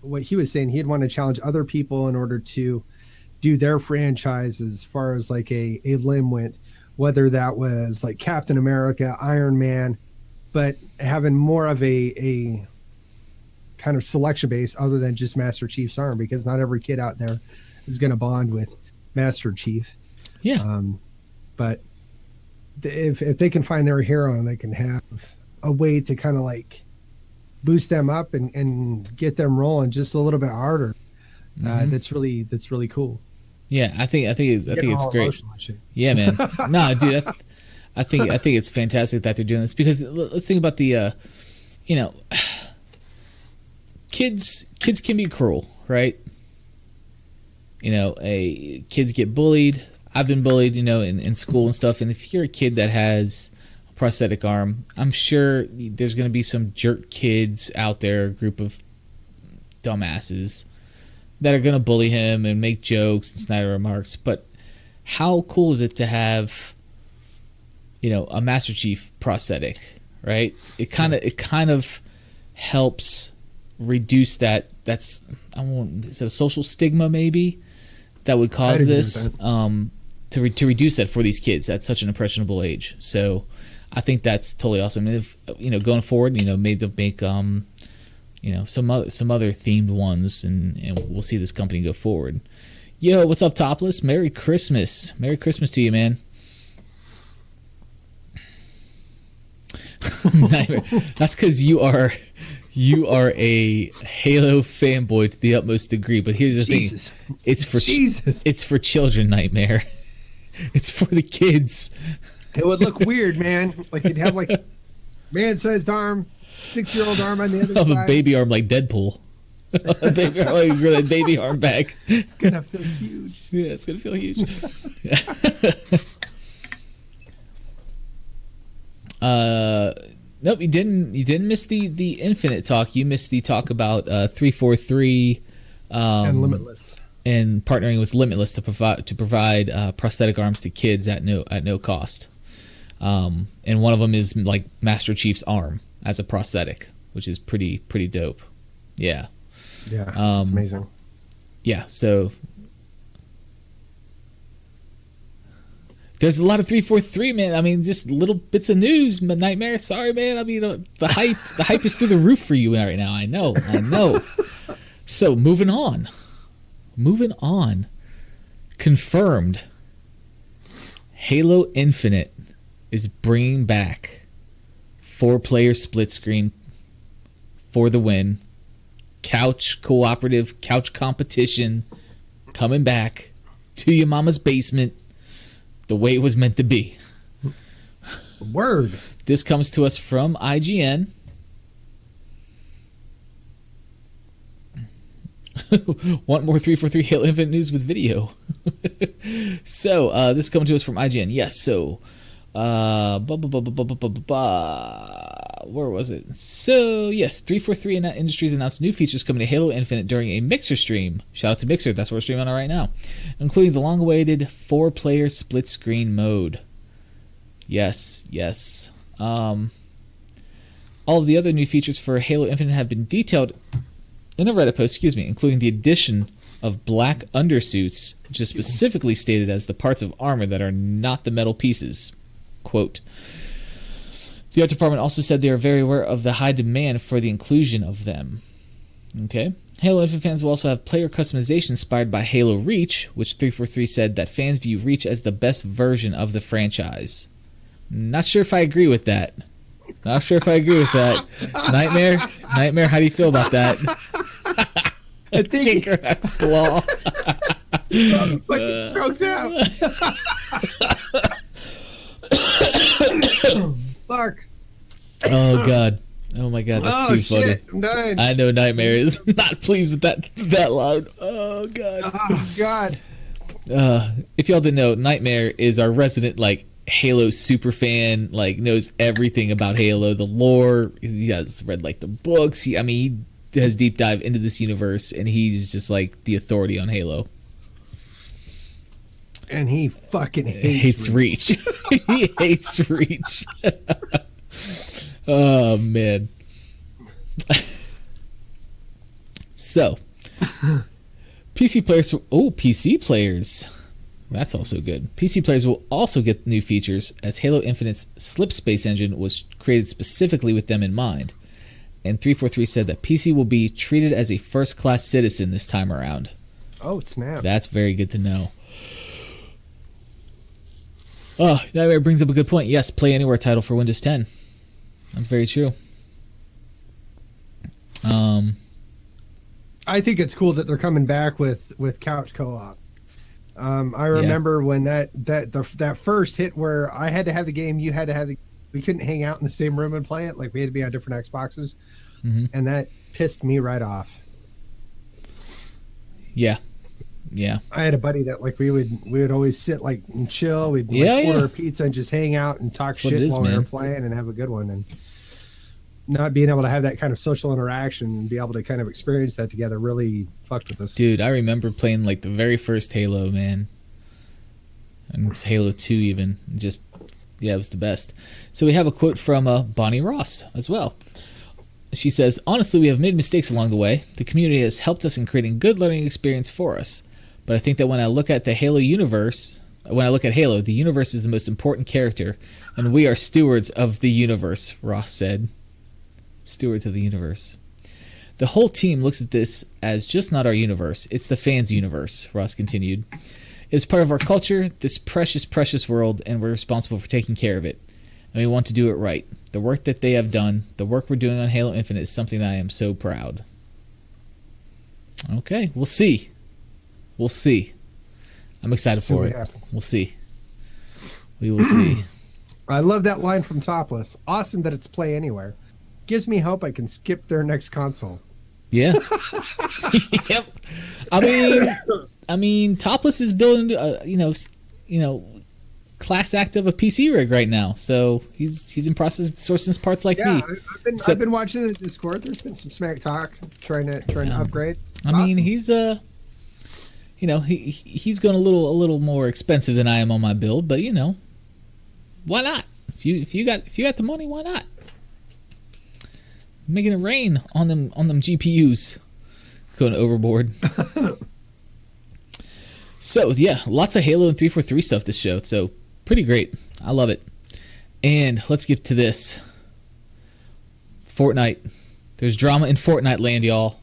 what he was saying, he'd want to challenge other people in order to do their franchise as far as like a limb went, whether that was like Captain America, Iron Man, but having more of a kind of selection base other than just Master Chief's arm, because not every kid out there is going to bond with Master Chief. Yeah. But if they can find their hero and they can have a way to kind of like boost them up and get them rolling just a little bit harder, that's really cool. Yeah, I think it's great. Yeah, man. No, dude, I think it's fantastic that they're doing this, because let's think about the kids can be cruel, right? Kids get bullied. I've been bullied, in school and stuff. And if you're a kid that has a prosthetic arm, I'm sure there's going to be some jerk kids out there, a group of dumbasses that are going to bully him and make jokes and snide remarks. But how cool is it to have, a Master Chief prosthetic, right? It kind of helps reduce that. Is it a social stigma maybe that would cause this? To reduce that for these kids at such an impressionable age. So I think that's totally awesome. And if going forward, maybe they'll make some other themed ones, and we'll see this company go forward. Yo, what's up, Topless? Merry Christmas. Merry Christmas to you, man. That's because you are a Halo fanboy to the utmost degree. But here's the thing: it's for children. Nightmare. It's for the kids. It would look weird, man. Like you'd have like man-sized arm, 6-year-old arm on the other side. A baby arm like Deadpool. A baby arm, like really baby arm back. It's gonna feel huge. Yeah, it's gonna feel huge. Nope, you didn't miss the Infinite talk. You missed the talk about 343 and Limitless, and partnering with Limitless to provide prosthetic arms to kids at no cost. And one of them is like Master Chief's arm as a prosthetic, which is pretty dope. Yeah. Yeah, it's amazing. Yeah, so there's a lot of 343, man. I mean, just little bits of news, Nightmare. Sorry, man. I mean, the hype is through the roof for you right now. I know. So moving on. Confirmed. Halo Infinite is bringing back 4-player split screen for the win. Couch cooperative, couch competition coming back to your mama's basement the way it was meant to be. Word. This comes to us from IGN. Want more 343 Halo Infinite news with video? So, this comes to us from IGN. Yes, so where was it? So, yes, 343 Industries announced new features coming to Halo Infinite during a Mixer stream. Shout out to Mixer, that's what we're streaming on right now. Including the long-awaited 4-player split-screen mode. Yes. All of the other new features for Halo Infinite have been detailed in a Reddit post, including the addition of black undersuits, which is specifically stated as the parts of armor that are not the metal pieces. Quote, the art department also said they are very aware of the high demand for the inclusion of them. Okay. Halo Infinite fans will also have player customization inspired by Halo Reach, which 343 said that fans view Reach as the best version of the franchise. Not sure if I agree with that. Nightmare, how do you feel about that? I think Tinker's claw. Fucking strokes out. Fuck. Oh god. Oh my god, that's too funny. I'm dying. I know Nightmare is not pleased with that loud. Oh god. Oh god. If y'all didn't know, Nightmare is our resident Halo super fan, knows everything about Halo, the lore. He has read the books. He has deep dive into this universe, and he's just the authority on Halo. And he fucking hates Reach. He hates Reach. Oh man. So, PC players. That's also good. PC players will also get new features, as Halo Infinite's Slip Space engine was created specifically with them in mind. And 343 said that PC will be treated as a first-class citizen this time around. Oh, snap. That's very good to know. Oh, that brings up a good point. Yes, Play Anywhere title for Windows 10. That's very true. I think it's cool that they're coming back with couch co-op. I remember when that first hit where I had to have the game, you had to have we couldn't hang out in the same room and play it. We had to be on different Xboxes. Mm-hmm. And that pissed me right off. Yeah. I had a buddy that we would always sit and chill. We'd order a pizza and just hang out and talk shit while we were playing and have a good one. And not being able to have that kind of social interaction and be able to kind of experience that together really fucked with us. Dude, I remember playing the very first Halo, man. And it's Halo 2 even. Just, it was the best. So we have a quote from Bonnie Ross as well. She says, honestly, we have made mistakes along the way. The community has helped us in creating a good learning experience for us. But I think that when I look at the Halo universe, the universe is the most important character, and we are stewards of the universe, Ross said. Stewards of the universe. The whole team looks at this as just not our universe. It's the fans' universe, Ross continued. It's part of our culture, this precious, precious world, and we're responsible for taking care of it. And we want to do it right. The work that they have done, the work we're doing on Halo Infinite is something that I am so proud. Okay, we'll see. I'm excited for it. We'll see. We will see. I love that line from Topless. Awesome that it's Play Anywhere. Gives me hope I can skip their next console. Yeah. Yep. I mean, Topless is building, class act of a PC rig right now. So he's in process of sourcing parts me. I've been watching the Discord. There's been some smack talk trying to upgrade. I mean, he's he's going a little more expensive than I am on my build, but why not? If you got the money, why not? Making it rain on them GPUs. Going overboard. So yeah, lots of Halo and 343 stuff this show. So pretty great. I love it. And let's get to this. Fortnite. There's drama in Fortnite land, y'all.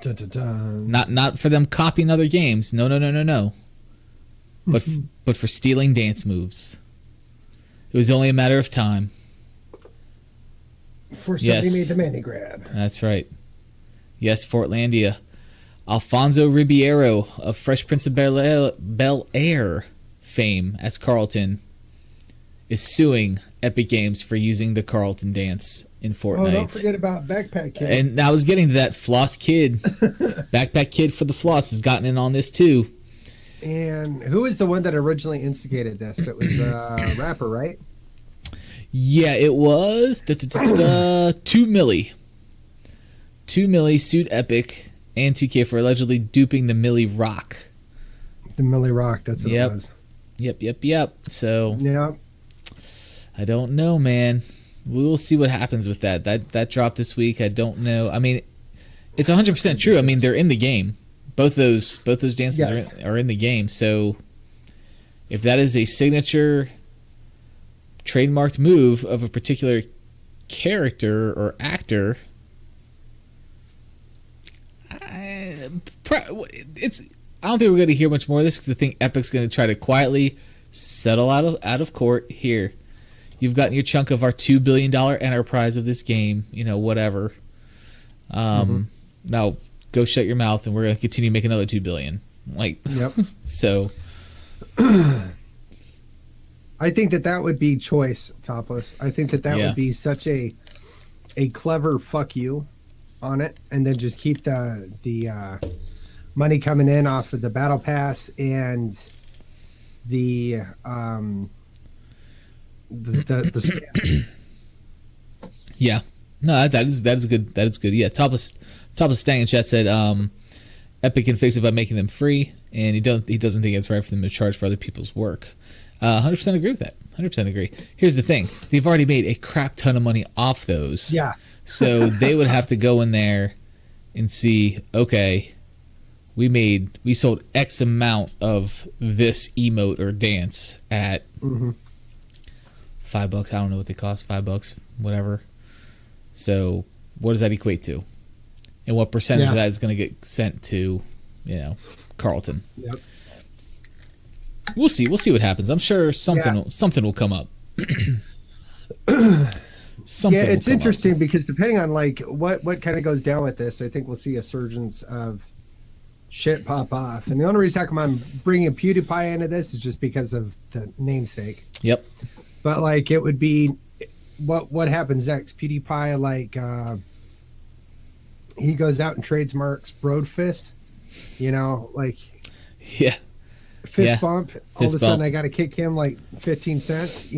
Dun, dun, dun. Not for them copying other games. No. But for stealing dance moves. It was only a matter of time. For somebody made the money grab. That's right. Yes, Fortlandia. Alfonso Ribeiro of Fresh Prince of Bel-Air fame as Carlton is suing Epic Games for using the Carlton dance in Fortnite. Oh, don't forget about Backpack Kid. And I was getting to that. Floss Kid. Backpack Kid for the Floss has gotten in on this too. And who is the one that originally instigated this? It was a rapper, right? Yeah, it was 2 Milli. 2 Milli sued Epic and 2K for allegedly duping the Milli Rock. The Milli Rock, that's what it was. Yep. So, yeah. I don't know, man. We'll see what happens with that. That dropped this week. I don't know. I mean, it's 100% true. I mean, they're in the game. Both those dances are in the game. So, if that is a signature trademarked move of a particular character or actor, I don't think we're going to hear much more of this because I think Epic's going to try to quietly settle out of court. Here, you've gotten your chunk of our $2 billion enterprise of this game. Whatever. Now go shut your mouth, and we're going to continue making another $2 billion. Yep. So, I think that would be choice, Topless. I think that would be such a clever fuck you on it, and then just keep the money coming in off of the battle pass and the yeah. No, that is good. That is good. Yeah, Topless Stang in chat said Epic can fix it by making them free, and he doesn't think it's right for them to charge for other people's work. 100% agree with that. 100% agree. Here's the thing: they've already made a crap ton of money off those. Yeah. So they would have to go in there and see, okay, we sold X amount of this emote or dance at $5. I don't know what they cost. $5, whatever. So what does that equate to? And what percentage of that is going to get sent to, Carlton? Yep. We'll see. We'll see what happens. I'm sure something will come up. It's interesting because depending on what kind of goes down with this, I think we'll see a surgence of shit pop off. And the only reason how come I'm bringing PewDiePie into this is just because of the namesake. Yep. But it would be what happens next? PewDiePie he goes out and trades Mark's Broadfist, yeah. Fist bump. All of a sudden, I got to kick him 15 cents.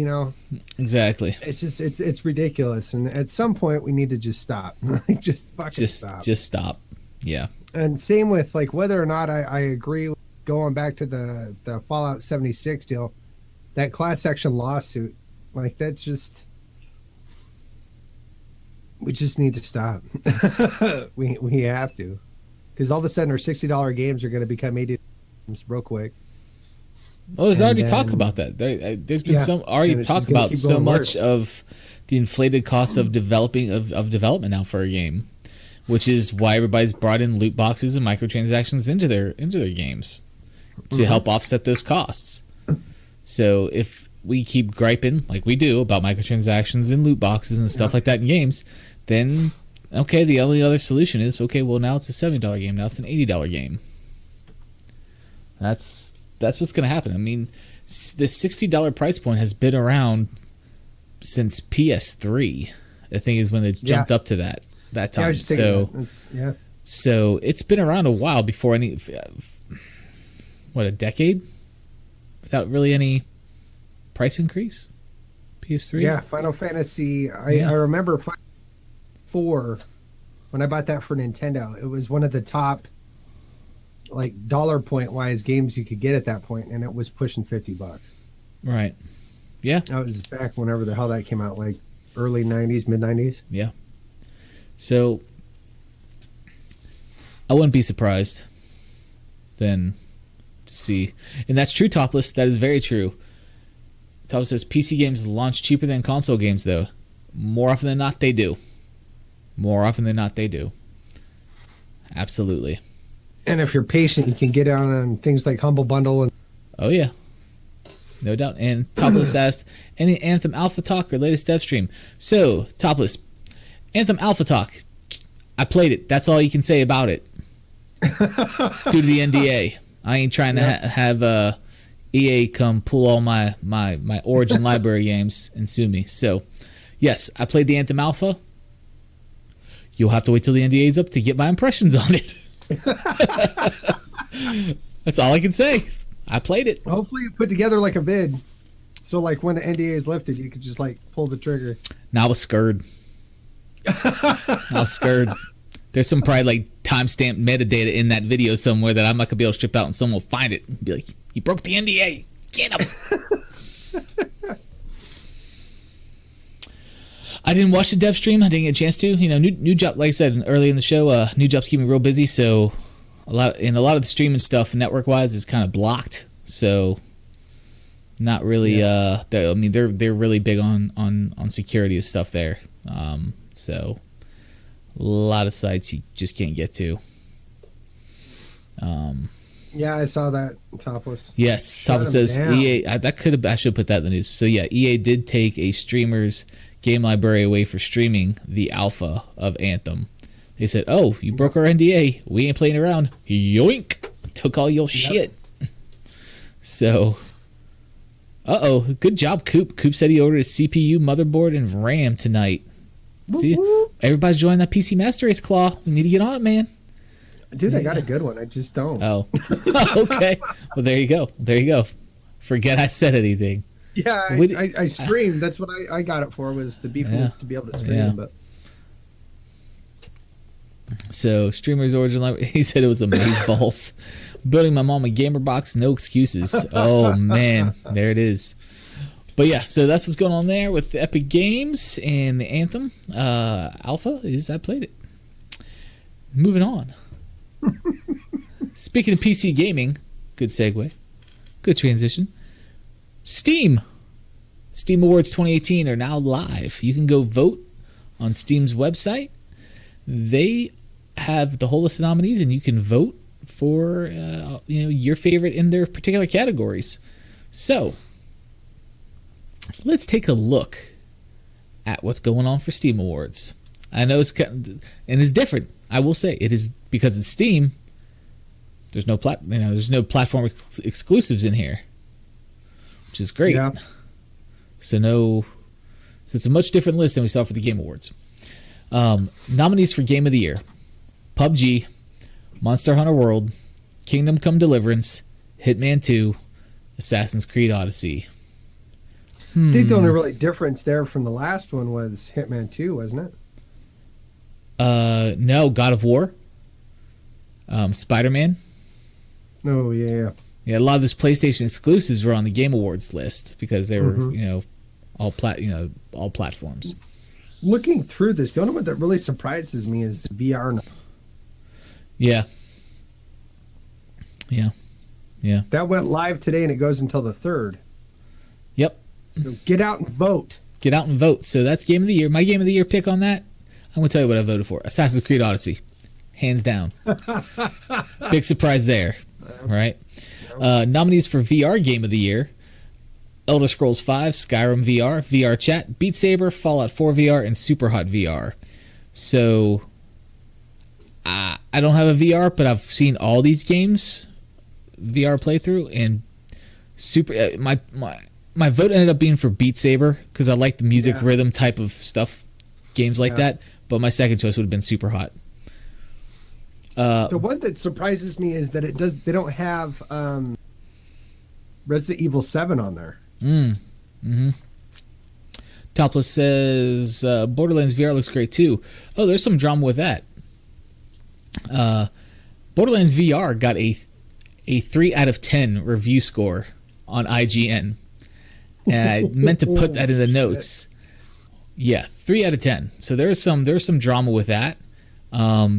Exactly. It's just it's ridiculous, and at some point we need to just stop. Just stop. Just stop. Yeah. And same with whether or not I agree with going back to the Fallout 76 deal, that class action lawsuit. That's just. We just need to stop. we have to, because all of a sudden our $60 games are going to become $80 real quick. Well, there's already talk about that. There's been some talk about so much of the inflated cost of development now for a game, which is why everybody's brought in loot boxes and microtransactions into their games to help offset those costs. So if we keep griping like we do about microtransactions and loot boxes and stuff like that in games, then okay, the only other solution is well, now it's a $70 game, now it's an $80 game. That's what's going to happen. I mean, the $60 price point has been around since PS3. I think is when it's jumped up to that time. So it's been around a while before a decade without really any price increase. PS3. Yeah, Final Fantasy. I remember 4 when I bought that for Nintendo. It was one of the top dollar point wise games you could get at that point, and it was pushing $50. Right. Yeah. That was back whenever the hell that came out, like early 90s, mid 90s. Yeah. So I wouldn't be surprised then to see. And that's true, Topless. That is very true. Topless says PC games launch cheaper than console games, though. More often than not, they do. More often than not, they do. Absolutely. And if you're patient, you can get on things like Humble Bundle. And oh, yeah. No doubt. And Topless asked, any Anthem Alpha Talk or latest dev stream? So, Topless, Anthem Alpha Talk. I played it. That's all you can say about it. Due to the NDA. I ain't trying to have EA come pull all my Origin library games and sue me. So, yes, I played the Anthem Alpha. You'll have to wait till the NDA is up to get my impressions on it. That's all I can say. I played it. Hopefully you put together like a vid. So like when the NDA is lifted, you could just like pull the trigger. Now I was scared. There's some probably like timestamp metadata in that video somewhere that I'm not gonna be able to strip out, and someone will find it and be like, he broke the NDA. Get him. I didn't watch the dev stream. I didn't get a chance to. You know, new job, like I said earlier in the show, new jobs keep me real busy, so a lot of the streaming stuff network wise is kind of blocked. So not really I mean they're really big on security and stuff there. So a lot of sites you just can't get to. Yeah, I saw that, Topless. Yes, Topless says EA. I should put that in the news. So yeah, EA did take a streamer's game library away for streaming the alpha of Anthem. They said, "Oh, you broke our NDA. We ain't playing around." Yoink! Took all your shit. So, good job, Coop. Coop said he ordered a CPU, motherboard, and RAM tonight. See, everybody's joining that PC Master Race, Claw. We need to get on it, man. Dude, I got a good one. I just don't. Oh, okay. Well, there you go. There you go. Forget I said anything. Yeah, I streamed. That's what I got it for, was the beef was to be able to stream. Yeah. But so, streamers origin library. He said it was amazeballs. Building my mom a gamer box, no excuses. Oh man, there it is. But yeah, so that's what's going on there with the Epic Games and the Anthem Alpha. I played it. Moving on. Speaking of PC gaming, good segue, good transition. Steam Awards 2018 are now live. You can go vote on Steam's website. They have the whole list of nominees, and you can vote for your favorite in their particular categories. So let's take a look at what's going on for Steam Awards. I know it's different. I will say it is, because it's Steam. There's no platform exclusives in here, which is great. Yeah. So it's a much different list than we saw for the Game Awards. Nominees for Game of the Year: PUBG, Monster Hunter World, Kingdom Come Deliverance, Hitman 2, Assassin's Creed Odyssey. I think the only really difference there from the last one was Hitman 2, wasn't it? No, God of War, Spider-Man. Oh yeah. Yeah, a lot of those PlayStation exclusives were on the Game Awards list because they were, all platforms. Looking through this, the only one that really surprises me is the VR. Yeah. That went live today, and it goes until the 3rd. Yep. So get out and vote. Get out and vote. So that's Game of the Year. My Game of the Year pick on that, I'm going to tell you what I voted for. Assassin's Creed Odyssey. Hands down. Big surprise there. Right? Nominees for VR Game of the Year: Elder Scrolls V, Skyrim VR, VR Chat, Beat Saber, Fallout 4 VR, and Superhot VR. So I don't have a VR, but I've seen all these games VR playthrough, and my vote ended up being for Beat Saber because I like the music rhythm type of stuff, games like that. But my second choice would have been Superhot. The one that surprises me is that they don't have Resident Evil 7 on there. Topless says Borderlands VR looks great too. Oh, there's some drama with that. Borderlands VR got a 3 out of 10 review score on IGN, and I meant to put that in the notes. Yeah, 3 out of 10. So there's some drama with that,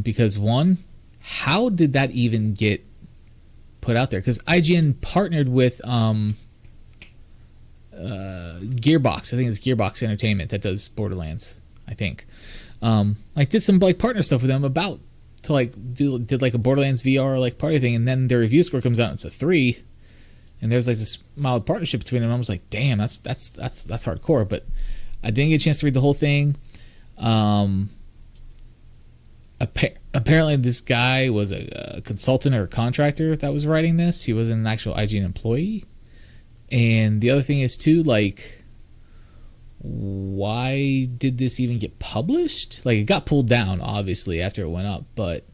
because one, how did that even get put out there? Because IGN partnered with Gearbox. I think it's Gearbox Entertainment that does Borderlands. I think like did some like partner stuff with them about to like did like a Borderlands VR like party thing, and then their review score comes out and it's a 3, and there's like this mild partnership between them. I was like, damn, that's hardcore. But I didn't get a chance to read the whole thing. Apparently this guy was a consultant or a contractor that was writing this. He wasn't an actual IGN employee. And the other thing is too, like, why did this even get published? Like, it got pulled down obviously after it went up, but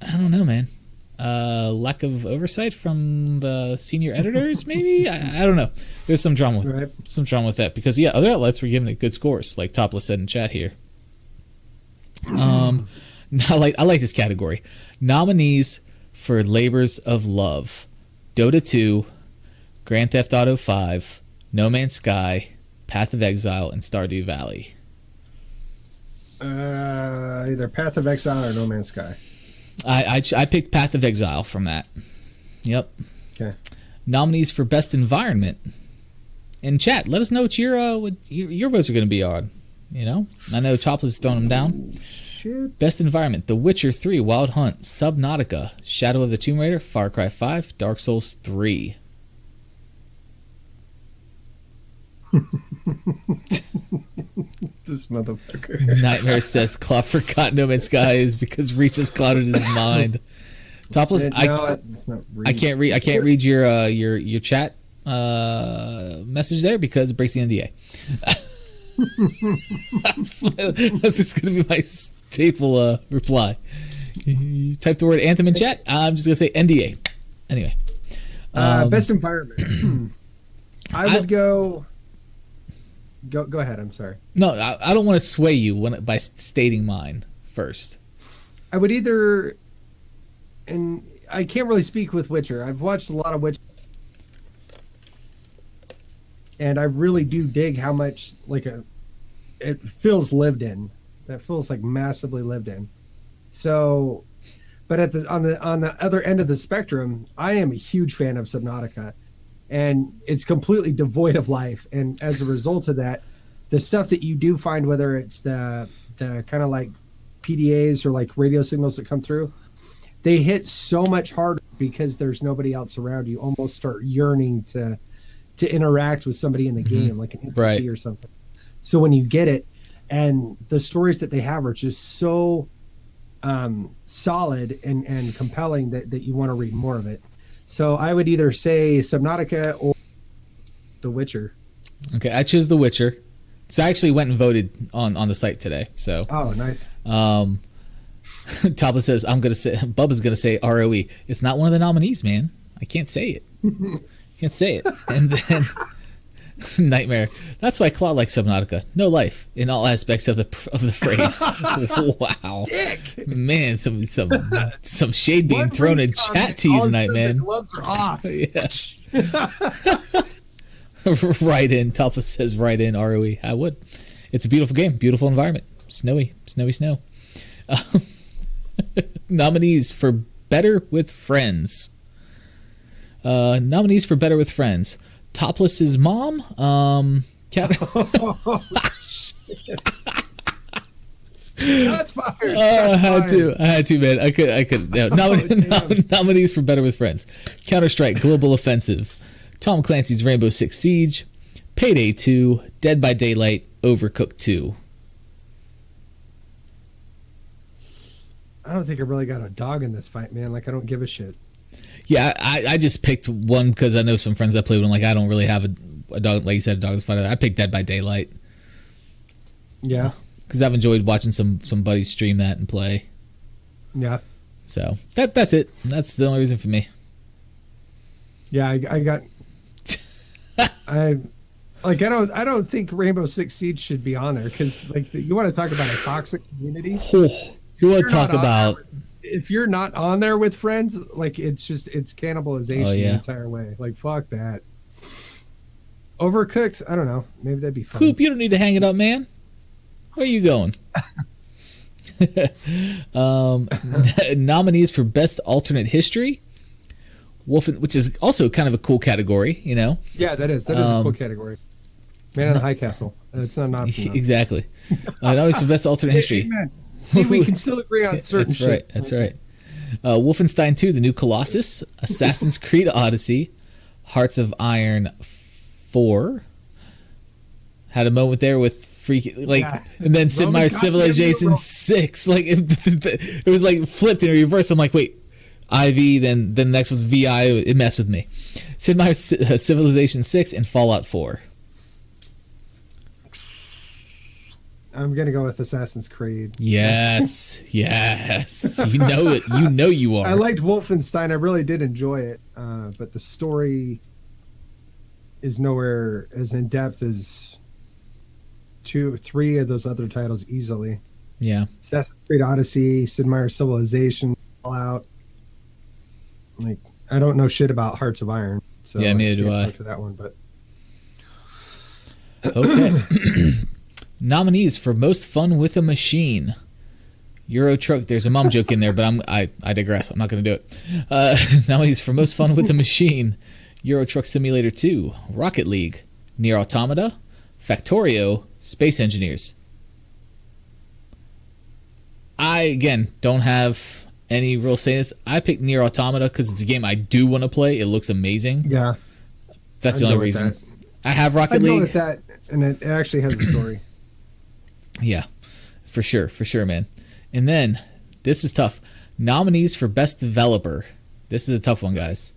I don't know, man. Lack of oversight from the senior editors, maybe. I don't know. There's some drama with that, because yeah, other outlets were giving it good scores, like Topless said in chat here. I like this category. Nominees for Labors of Love: Dota 2, Grand Theft Auto 5, No Man's Sky, Path of Exile, and Stardew Valley. Either Path of Exile or No Man's Sky. I picked Path of Exile from that. Yep. Okay. Nominees for Best Environment. In chat, let us know what your votes are going to be on. You know, I know Topless is throwing them down. Shit. Best Environment: The Witcher 3, Wild Hunt, Subnautica, Shadow of the Tomb Raider, Far Cry 5, Dark Souls 3. This motherfucker. Nightmare says Claw forgot No Man's Sky is because Reach has clouded his mind. Topless, I can't read your chat message there because it breaks the NDA. That's just gonna be my staple reply. You type the word anthem in chat. I'm just gonna say NDA. Anyway, best environment. I would go ahead. I'm sorry. No, I don't want to sway you by stating mine first. I would either, and I can't really speak with Witcher. I've watched a lot of Witcher, and I really do dig how much it feels lived in. That feels like massively lived in. So, but on the other end of the spectrum, I am a huge fan of Subnautica, and it's completely devoid of life. And as a result of that, the stuff that you do find, whether it's the kind of like PDAs or like radio signals that come through, they hit so much harder because there's nobody else around. You almost start yearning to interact with somebody in the game, like an NPC or something. So when you get it, and the stories that they have are just so solid and compelling that you want to read more of it. So I would either say Subnautica or The Witcher. Okay, I chose The Witcher. So I actually went and voted on the site today. So nice. Topless says Bubba's gonna say ROE. It's not one of the nominees, man. I can't say it. Can't say it. And then Nightmare. That's why Claude likes Subnautica. No life in all aspects of the phrase. Wow, Dick. Man, some shade being thrown in chat to you tonight, man. The gloves are off. Yeah. Right in. Topless says right in ROE. I would. It's a beautiful game, beautiful environment, snowy snow. Nominees for Better with Friends. Nominees for Better with Friends: Topless's mom. That's fired. I had to, man. I could. Yeah. Nominees for Better with Friends: Counter-Strike Global Offensive, Tom Clancy's Rainbow Six Siege, Payday 2, Dead by Daylight, Overcooked 2. I don't think I really got a dog in this fight, man. Like, I don't give a shit. Yeah, I just picked one because I know some friends that play with them. Like, I don't really have a dog, like you said, a dog in this fight. I picked Dead by Daylight. Yeah. Because I've enjoyed watching some buddies stream that and play. Yeah. So that's it. That's the only reason for me. Yeah, I got. I don't think Rainbow Six Siege should be on there because you want to talk about a toxic community. You want to talk about. If you're not on there with friends, like it's cannibalization the entire way. Like fuck that. Overcooked? I don't know. Maybe that'd be fun. Coop, you don't need to hang it up, man. Where are you going? Nominees for Best Alternate History. Which is also kind of a cool category, you know? Yeah, that is. That is a cool category. Man of the High Castle. It's not an option. Exactly. Nominees for Best Alternate History. See, we can still agree on certain shit. That's right. Wolfenstein 2, The New Colossus, Assassin's Creed Odyssey, Hearts of Iron 4. Had a moment there with and then Sid Meier's Civilization 6. Like it was like flipped in reverse. I'm like, wait, IV, then the next was VI. It messed with me. Sid Meier's Civilization 6 and Fallout 4. I'm gonna go with Assassin's Creed. Yes, yes. You know it. You know you are. I liked Wolfenstein. I really did enjoy it, but the story is nowhere as in depth as 2 or 3 of those other titles easily. Yeah. Assassin's Creed Odyssey, Sid Meier's Civilization, Fallout. Like, I don't know shit about Hearts of Iron. So yeah, neither do I. To that one, but okay. Nominees for Most Fun with a Machine. Euro Truck. There's a mom joke in there, but I digress. I'm not going to do it. Nominees for Most Fun with a Machine. Euro Truck Simulator 2, Rocket League, Nier Automata, Factorio, Space Engineers. I, again, don't have any real say in this. I picked Nier Automata because it's a game I do want to play. It looks amazing. Yeah. That's the only reason. I have Rocket League. I know with that, and it actually has a story. Yeah, for sure, man. And then, this was tough. Nominees for Best Developer. This is a tough one, guys.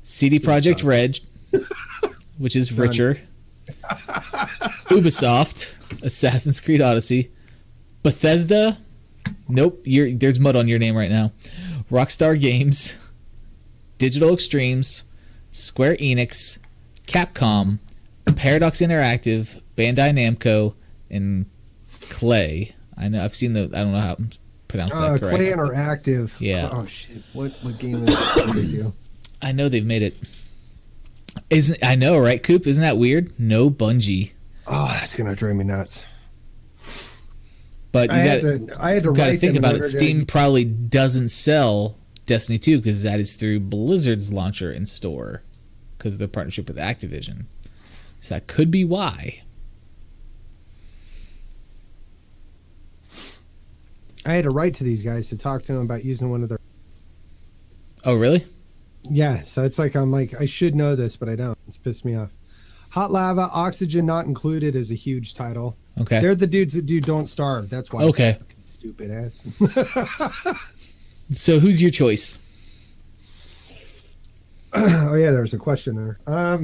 CD Projekt Red, which is richer. Ubisoft, Assassin's Creed Odyssey. Bethesda, nope, there's mud on your name right now. Rockstar Games, Digital Extremes, Square Enix, Capcom, Paradox Interactive, Bandai Namco, and Clay. I know I've seen I don't know how to pronounce that correct. Clay Interactive. Yeah. Oh shit! What game is that they do? I know they've made it. I know, right, Coop? Isn't that weird? No Bungie. Oh, that's gonna drive me nuts. But I had to think about it. Steam to... probably doesn't sell Destiny 2 because that is through Blizzard's launcher and store because of their partnership with Activision. So that could be why. I had to write to these guys to talk to them about using one of their... Oh, really? Yeah, so it's like I'm like, I should know this, but I don't. It's pissed me off. Hot Lava, Oxygen Not Included is a huge title. Okay. They're the dudes that do Don't Starve. That's why. Okay. Stupid ass. So who's your choice? Oh, yeah, there was a question there. I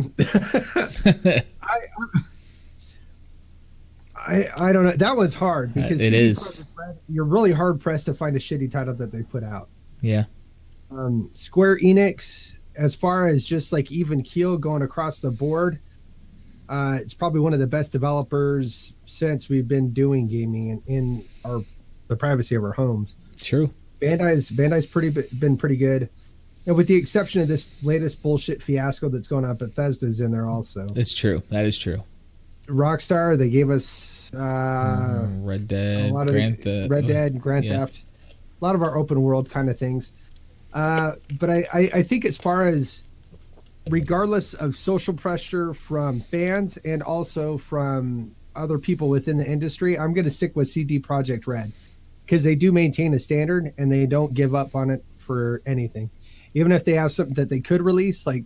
don't know. That one's hard because it is. You're really hard pressed to find a shitty title that they put out. Yeah. Square Enix, as far as just like even keel going across the board, it's probably one of the best developers since we've been doing gaming in the privacy of our homes. True. Bandai's been pretty good, and with the exception of this latest bullshit fiasco that's going on, Bethesda's in there also. It's true. That is true. Rockstar, they gave us Red Dead, Red Dead, Grand Theft, a lot of our open world kind of things. But I think as far as regardless of social pressure from fans and also from other people within the industry, I'm going to stick with CD Projekt Red because they do maintain a standard and they don't give up on it for anything. Even if they have something that they could release, like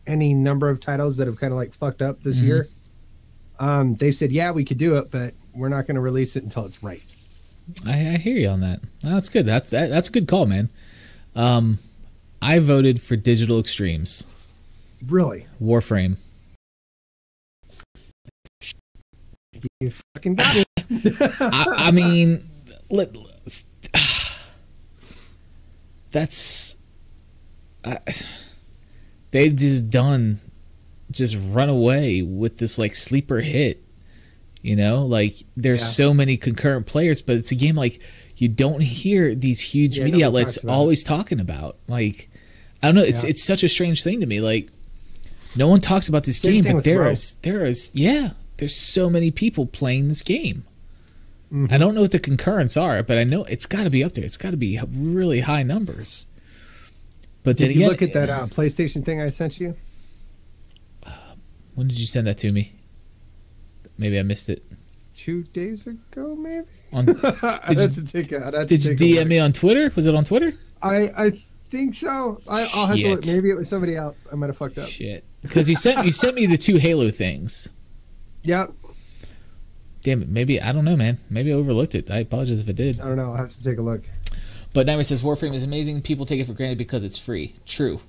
any number of titles that have kind of like fucked up this year, they've said, yeah, we could do it, but we're not going to release it until it's right. I hear you on that. That's good. That's a good call, man. I voted for Digital Extremes. Really? Warframe. You fucking got it. I mean, that's they've just run away with this like sleeper hit. You know, like there's so many concurrent players, but it's a game like you don't hear these huge media outlets always talking about. Like, I don't know, it's such a strange thing to me. Like, No one talks about this Same game, but there's so many people playing this game. Mm-hmm. I don't know what the concurrents are, but I know it's got to be up there. It's got to be really high numbers. But did then you again, look at that PlayStation thing I sent you? When did you send that to me? Maybe I missed it. 2 days ago, maybe. Did you DM me on Twitter? Was it on Twitter? I think so. I'll have to look. Maybe it was somebody else. I might have fucked up. Shit. Because you sent me the 2 Halo things. Yep. Damn it. Maybe, I don't know, man. Maybe I overlooked it. I apologize if I did. I don't know. I'll have to take a look. But Nightmare says Warframe is amazing. People take it for granted because it's free. True.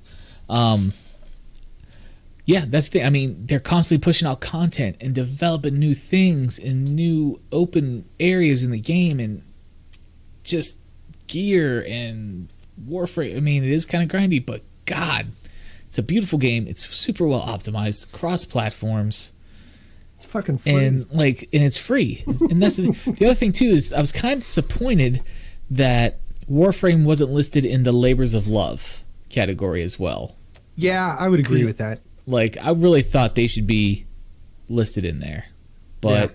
Yeah, that's the thing. I mean, they're constantly pushing out content and developing new things and new open areas in the game and just gear and Warframe. I mean, it is kind of grindy, but God, it's a beautiful game. It's super well optimized, cross platforms. It's fucking free. And it's free. And that's the other thing too is I was kind of disappointed that Warframe wasn't listed in the Labors of Love category as well. Yeah, I would agree with that. Like, I really thought they should be listed in there, but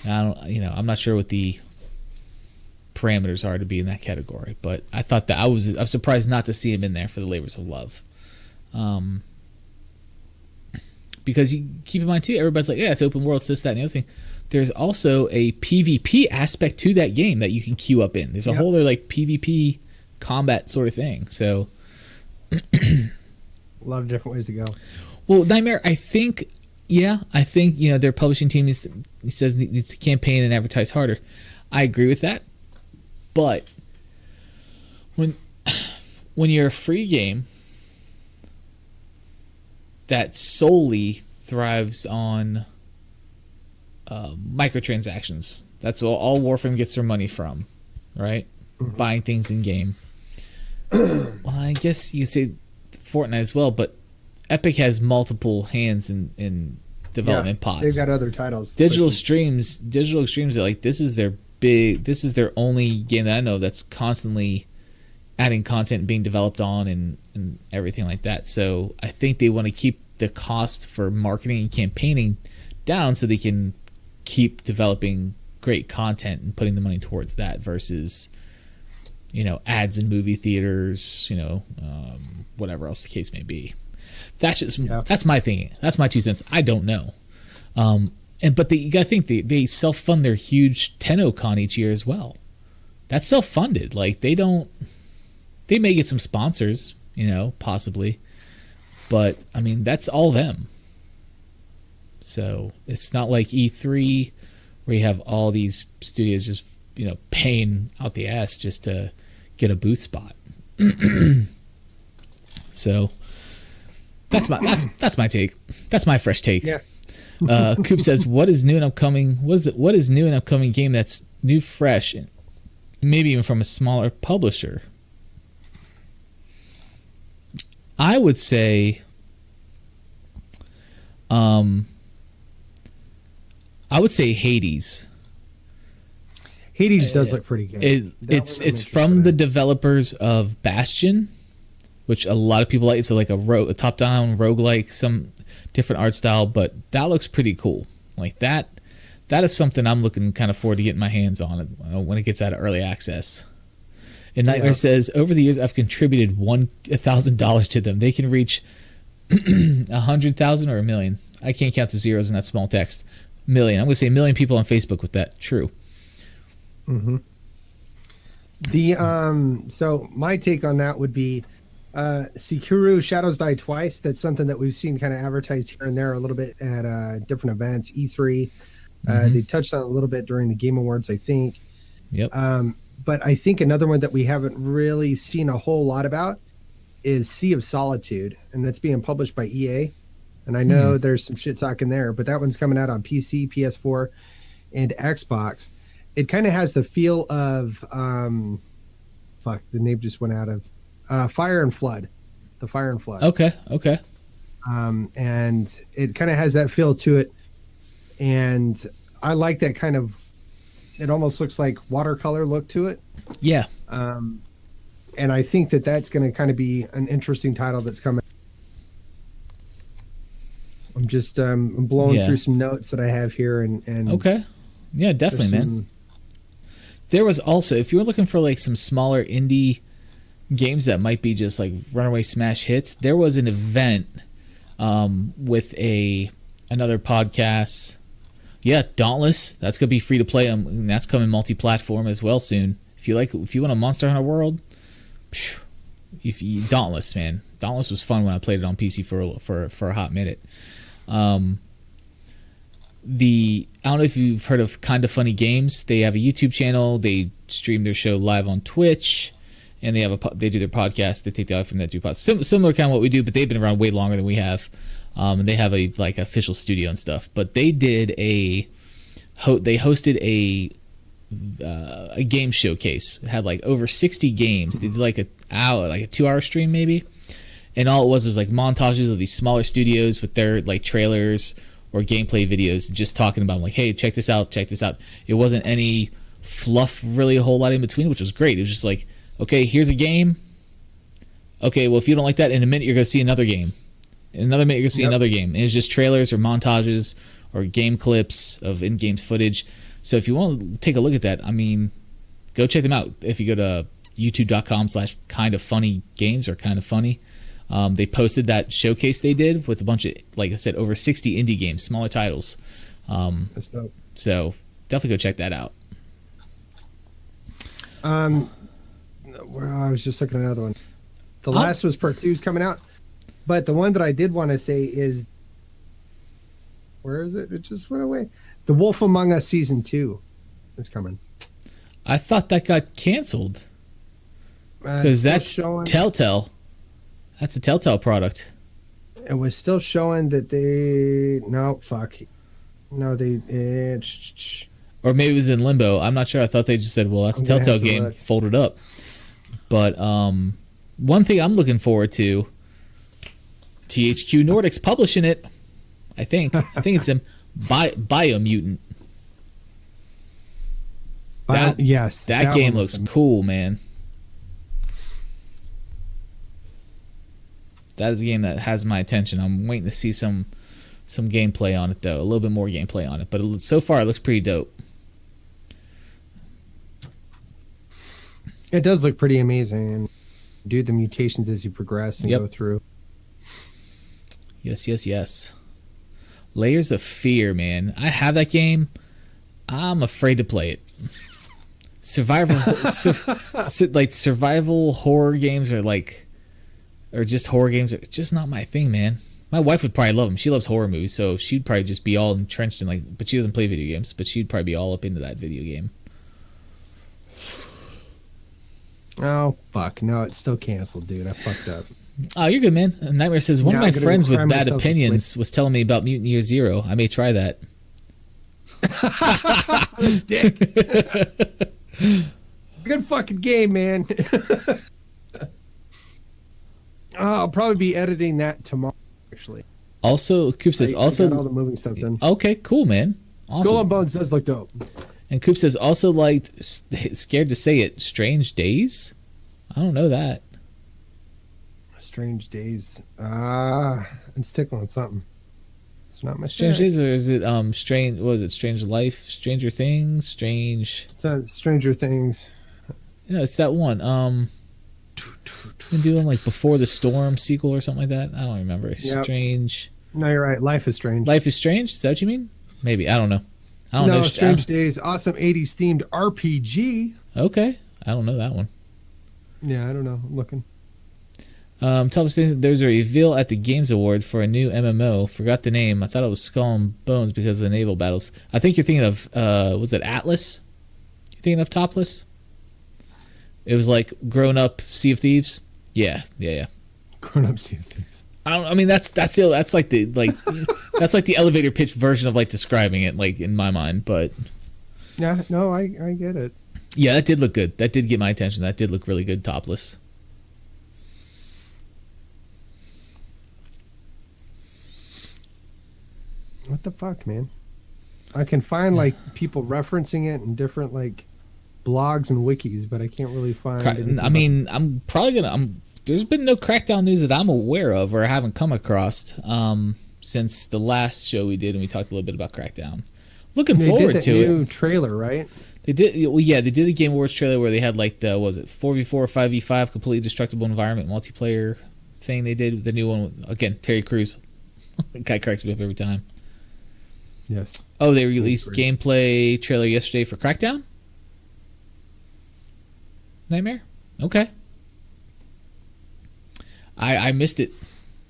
I'm not sure what the parameters are to be in that category. But I thought that I was surprised not to see him in there for the Labors of Love, because you keep in mind too, everybody's like, yeah, it's open world, this, that, and the other thing. There's also a PvP aspect to that game that you can queue up in. There's a whole other like PvP combat sort of thing. So. A lot of different ways to go. Well, Nightmare, I think their publishing team needs to campaign and advertise harder. I agree with that, but when you're a free game that solely thrives on microtransactions, that's all Warframe gets their money from, right? Mm-hmm. Buying things in game. Well, I guess you could say Fortnite as well, but Epic has multiple hands in development pots. They've got other titles. Digital Extremes are like, this is their only game that I know that's constantly adding content being developed on and everything like that. So I think they want to keep the cost for marketing and campaigning down so they can keep developing great content and putting the money towards that versus ads in movie theaters, whatever else the case may be. That's my thinking. That's my 2 cents. I don't know. But you gotta think they self-fund their huge TennoCon each year as well. That's self-funded. Like they may get some sponsors, possibly, but I mean that's all them. So it's not like E3 where you have all these studios just paying out the ass just to get a booth spot. So that's my take. That's my fresh take. Yeah. Coop says, "What is new and upcoming? What is new and upcoming game that's new, fresh, and maybe even from a smaller publisher?" I would say, Hades. Hades does look pretty good. It's from the developers of Bastion, which a lot of people like. It's like a top-down roguelike, some different art style, but that looks pretty cool. Like that is something I'm looking kind of forward to getting my hands on when it gets out of early access. And Nightmare says, over the years, I've contributed $1,000 to them. They can reach 100,000 or 1 million. I can't count the zeros in that small text. Million. I'm going to say 1 million people on Facebook with that. True. Mm-hmm. So my take on that would be Sekiro Shadows Die Twice. That's something that we've seen kind of advertised here and there a little bit at different events. E3. They touched on it a little bit during the Game Awards, I think. Yep. But I think another one that we haven't really seen a whole lot about is Sea of Solitude, and that's being published by EA. And I know there's some shit talking there, but that one's coming out on PC, PS4, and Xbox. It kind of has the feel of the name just went out of Fire and Flood. The Fire and Flood. Okay. And it kind of has that feel to it. And I like that kind of, it almost looks like watercolor look to it. Yeah. And I think that that's going to kind of be an interesting title that's coming. I'm just I'm blowing through some notes that I have here, and okay, yeah, definitely, man. There was also, if you were looking for like some smaller indie games that might be just like runaway smash hits, there was an event with another podcast. Yeah, Dauntless. That's gonna be free to play. And that's coming multi-platform as well soon. If you want a Monster Hunter World, Dauntless, man. Dauntless was fun when I played it on PC for a hot minute. I don't know if you've heard of Kinda Funny Games. They have a YouTube channel. They stream their show live on Twitch, and they do their podcast. They take the audio from that, do podcasts. Similar kind of what we do, but they've been around way longer than we have. And they have a like official studio and stuff. But they did they hosted a game showcase. It had like over 60 games. They did like a 2-hour stream maybe, and all it was like montages of these smaller studios with their like trailers or gameplay videos, just talking about them, like, hey, check this out. It wasn't any fluff really a whole lot in between, which was great. It was just like, okay, here's a game. Okay, well, if you don't like that, in a minute you're gonna see another game. In another minute you're gonna see another game. And it's just trailers or montages or game clips of in-game footage. So if you want to take a look at that, I mean, go check them out. If you go to youtube.com/kindoffunnygames or kindoffunny, they posted that showcase they did with a bunch of, like I said, over 60 indie games, smaller titles. That's dope. So definitely go check that out. I was just looking at another one. The Last of Us Part 2 is coming out, but the one that I did want to say is, where is it? It just went away. The Wolf Among Us Season 2 is coming. I thought that got canceled because that's Telltale. That's a Telltale product. It was still showing that or maybe it was in limbo. I'm not sure. I thought they just said, well, that's a Telltale game, folded up. But one thing I'm looking forward to, THQ Nordic's publishing it. I think it's them. Biomutant. Yes. That game looks cool, man. That is a game that has my attention. I'm waiting to see some gameplay on it, though. A little bit more gameplay on it. But so far, it looks pretty dope. It does look pretty amazing. And do the mutations as you progress and go through. Yes. Layers of Fear, man. I have that game. I'm afraid to play it. Survival horror games or just horror games are just not my thing, man. My wife would probably love them. She loves horror movies, so she'd probably just be all entrenched in but she doesn't play video games, but she'd probably be all up into that video game. Oh, fuck. No, it's still canceled, dude. I fucked up. Oh, you're good, man. Nightmare says, one of my friends with bad opinions was telling me about Mutant Year Zero. I may try that. Dick. Good fucking game, man. I'll probably be editing that tomorrow, actually. Also, Coop says, all the moving stuff done. Okay, cool, man. Awesome. Skull and Bones does look dope. And Coop says, also liked, scared to say it, Strange Days? I don't know that. Strange Days. It's tickling something. It's not my Strange Days, or is it strange? What was it? Strange Life, Stranger Things, Strange. It's Stranger Things. Yeah, it's that one. Been doing like Before the Storm sequel or something like that. I don't remember. Yep. Strange. No, you're right. Life is Strange. Life is Strange. Is that what you mean? Maybe. I don't know. I don't know. Strange Days. Awesome 80s themed RPG. Okay, I don't know that one. Yeah, I don't know. I'm looking. There's a reveal at the Games Awards for a new MMO. Forgot the name. I thought it was Skull and Bones because of the naval battles. I think you're thinking of, was it Atlas? You thinking of Topless? It was like grown up Sea of Thieves. Yeah. Grown up Sea of Thieves. I mean that's like the elevator pitch version of like describing it, like in my mind. But yeah, no, I get it. Yeah, that did look good. That did get my attention. That did look really good. Topless. What the fuck, man? I can find like people referencing it in different like blogs and wikis, but I can't really find. I mean, there's been no Crackdown news that I'm aware of or haven't come across. since the last show we did, and we talked a little bit about Crackdown. Looking They forward did that to new it. trailer, right? They did, well, yeah. They did a Game Awards trailer where they had like the 4v4, 5v5, completely destructible environment multiplayer thing. They did the new one with, again, Terry Crews. The guy cracks me up every time. Yes. Oh, they released gameplay trailer yesterday for Crackdown. Nightmare. Okay. I missed it.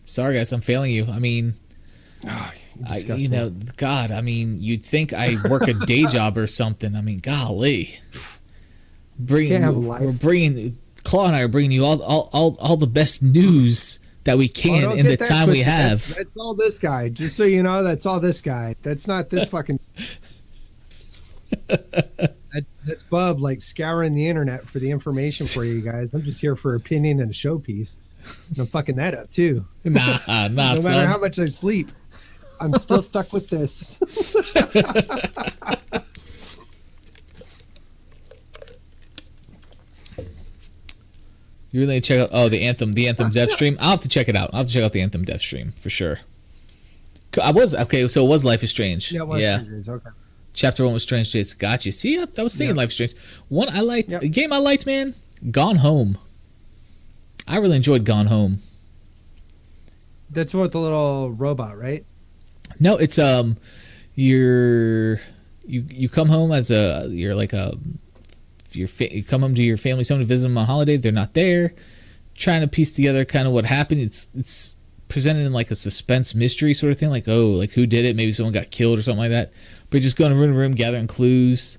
Sorry, guys, I'm failing you. I mean, you know, God, I mean, you'd think I work a day job or something. I mean, golly, we're bringing Claw and I are bringing you all the best news that we can in the time we have. That's all this guy. Just so you know, that's all this guy. That's not this fucking. That's Bub, like scouring the internet for the information for you guys. I'm just here for opinion and a showpiece. I'm fucking that up too. Nah, no matter son. how much I sleep, I'm still stuck with this. You really check out the Anthem dev stream. I'll have to check it out. I'll have to check out the Anthem dev stream for sure. Okay, so it was Life is Strange. Yeah, it was Strange. Okay. Chapter 1 was Strange Days. Gotcha. See, I was thinking Life is Strange. One I liked, a game I liked, man. Gone Home. I really enjoyed Gone Home. That's what the little robot, right? No, it's you come home as you come home to your family, someone to visit them on holiday. They're not there. Trying to piece together kind of what happened. It's presented in like a suspense mystery sort of thing, like who did it? Maybe someone got killed or something like that. But you're just going room to room, gathering clues,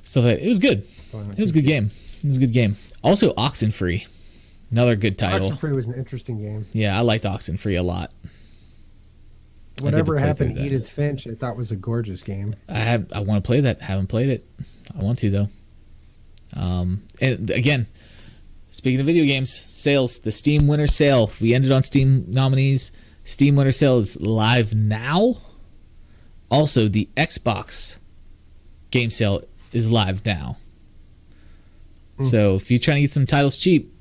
stuff like that. It was good. It was a good game. It was a good game. Also, Oxenfree, another good title. Oxenfree was an interesting game. Yeah, I liked Oxenfree a lot. Whatever happened to Edith Finch, I thought was a gorgeous game. I want to play that. Haven't played it. I want to though. And again, speaking of video games, sales, the Steam Winter Sale. We ended on Steam nominees. Steam Winter Sale is live now. Also, the Xbox game sale is live now. So if you're trying to get some titles cheap,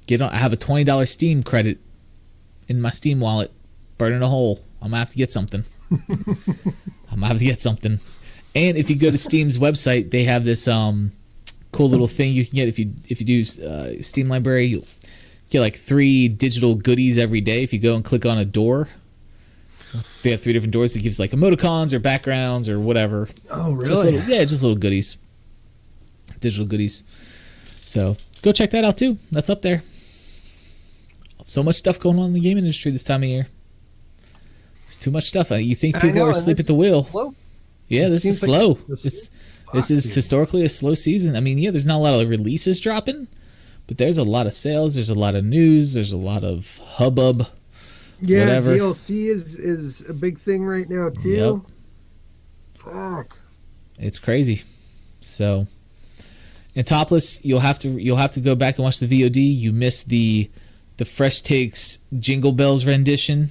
get on. I have a $20 Steam credit in my Steam wallet, burning a hole. I'm gonna have to get something. And if you go to Steam's website, they have this cool little thing you can get if you do Steam Library. You'll get like 3 digital goodies every day. If you go and click on a door, they have 3 different doors. It gives like emoticons or backgrounds or whatever. Oh, really? Just little goodies, digital goodies. So go check that out too. That's up there. So much stuff going on in the gaming industry this time of year. It's too much stuff. You think people are asleep at the wheel? Slow. Yeah, this is slow. This is historically a slow season. I mean, yeah, there's not a lot of releases dropping, but there's a lot of sales. There's a lot of news. There's a lot of hubbub. Yeah, whatever. DLC is a big thing right now too. Yep. Fuck. It's crazy. So, and Topless, you'll have to go back and watch the VOD. You missed the Fresh Takes Jingle Bells rendition,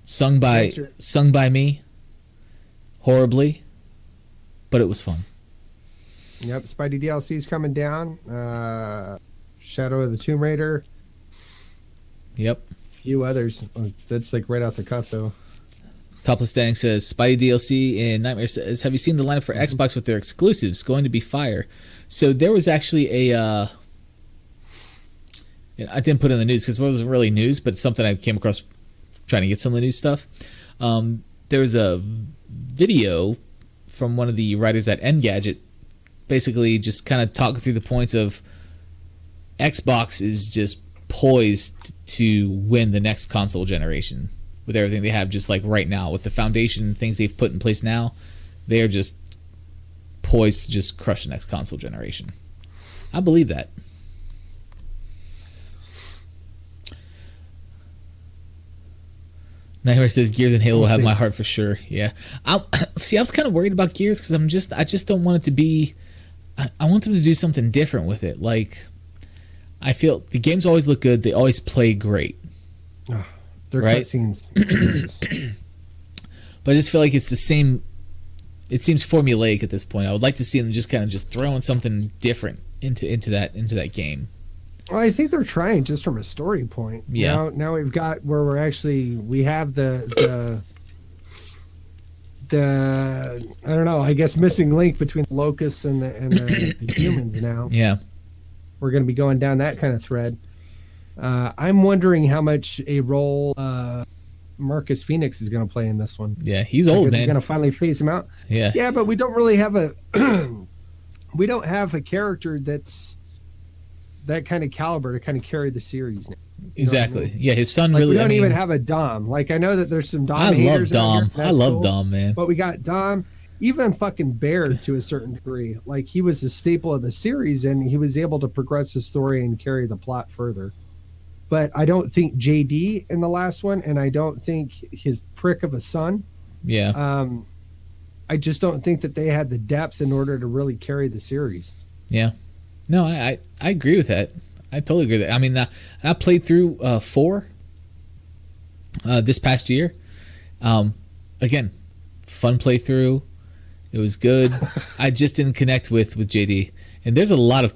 sung by me, horribly, but it was fun. Yep, Spidey DLC is coming down. Shadow of the Tomb Raider. Yep. Few others. That's like right off the cuff though. Topless Dang says Spidey DLC, and Nightmare says, have you seen the lineup for Xbox with their exclusives? Going to be fire. So there was actually a I didn't put it in the news because it wasn't really news, but it's something I came across trying to get some of the news stuff. There was a video from one of the writers at Engadget, basically just kind of talking through the points of Xbox is just poised to win the next console generation with everything they have just like right now, with the foundation and things they've put in place now. They are just poised to just crush the next console generation. I believe that. Nightmare says Gears and Halo will have my heart for sure. Yeah. I was kind of worried about Gears because I just don't want it to be. I want them to do something different with it. Like, I feel the games always look good. They always play great. Oh, their right? cutscenes. But I just feel like it's the same. It seems formulaic at this point. I would like to see them just kind of just throwing something different into that game. Well, I think they're trying just from a story point. Yeah. Now we've got where we have the I don't know, I guess missing link between the locusts and the humans now. Yeah. We're going to be going down that kind of thread. I'm wondering how much a role Marcus Phoenix is going to play in this one. Yeah, he's old, man. They're going to finally phase him out. Yeah. Yeah, but we don't really have a character that's that kind of caliber to kind of carry the series now. Exactly. I mean? Yeah, his son like, really. We don't even have a Dom. Like, I know that there's some Dom. I love haters Dom. Here, I love cool. Dom, man. But we got Dom, even fucking Bear to a certain degree. Like, he was a staple of the series, and he was able to progress the story and carry the plot further. But I don't think JD in the last one, and I don't think his prick of a son. Yeah. I just don't think that they had the depth in order to really carry the series. Yeah. No, I agree with that. I totally agree with that. I mean, I played through 4 this past year. Again, fun playthrough. It was good. I just didn't connect with JD. And there's a lot of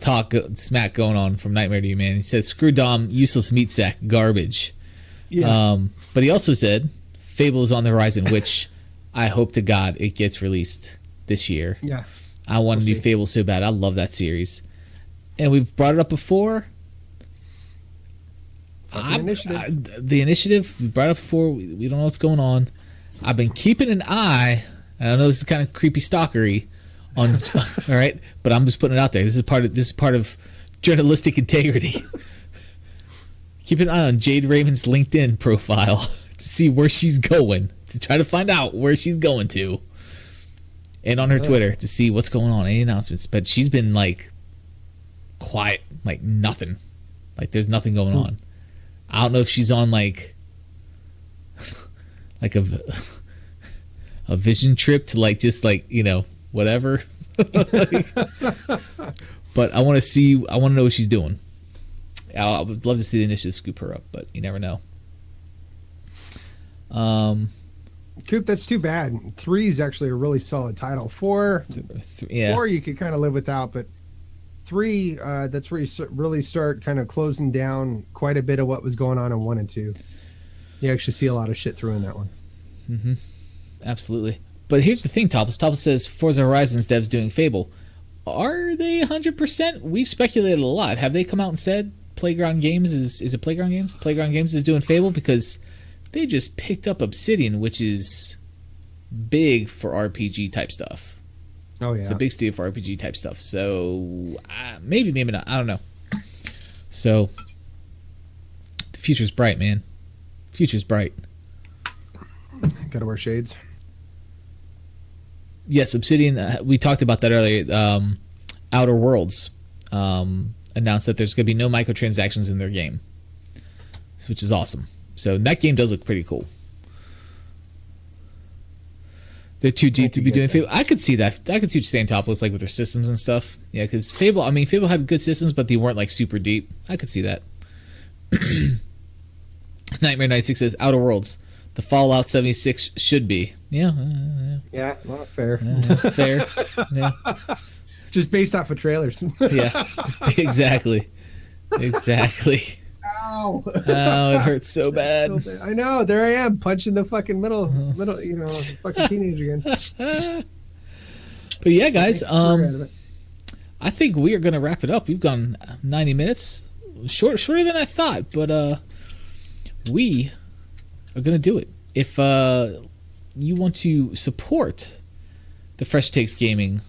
smack going on from Nightmare to You, man. He says, screw Dom, useless meat sack, garbage. Yeah. But he also said, Fable is on the horizon, which I hope to God it gets released this year. Yeah. I want to do Fable so bad. I love that series. And we've brought it up before. The initiative, we brought it up before. We don't know what's going on. I've been keeping an eye. I know this is kind of creepy stalkery on all right, but I'm just putting it out there. This is part of journalistic integrity. Keep an eye on Jade Raymond's LinkedIn profile to see where she's going, to try to find out where she's going to. And on her Twitter to see what's going on, any announcements. But she's been like quiet, like nothing. Like there's nothing going on. I don't know if she's on like a vision trip to like just like, you know, whatever. Like, but I want to know what she's doing. I would love to see the initiative scoop her up, but you never know. Coop, that's too bad. 3 is actually a really solid title. 4, 4 you could kind of live without, but 3, that's where you really start kind of closing down quite a bit of what was going on in 1 and 2. You actually see a lot of shit through in that one. Mm-hmm. Absolutely. But here's the thing, Topless. Topless says Forza Horizons devs doing Fable. Are they 100%? We've speculated a lot. Have they come out and said Playground Games is it Playground Games? Playground Games is doing Fable because they just picked up Obsidian, which is big for RPG type stuff. Oh yeah, it's a big studio for RPG type stuff. So maybe not. I don't know. So the future's bright, man. Future's bright. Gotta wear shades. Yes, Obsidian. We talked about that earlier. Outer Worlds announced that there's going to be no microtransactions in their game, which is awesome. So that game does look pretty cool. They're too deep to be doing Fable. I could see that. I could see what you're saying, Topless, like with their systems and stuff. Yeah, because Fable, I mean, Fable had good systems, but they weren't like super deep. I could see that. Nightmare 96 says Outer Worlds. The Fallout 76 should be. Yeah. Yeah, not fair. Fair. Yeah. Just based off of trailers. Yeah. Exactly. Exactly. Ow. Oh, it hurts so bad. I know. There I am, punching the fucking middle, you know, fucking teenager again. But yeah, guys, I think we are going to wrap it up. We've gone 90 minutes. Shorter than I thought, but we are going to do it. If you want to support the Fresh Takes Gaming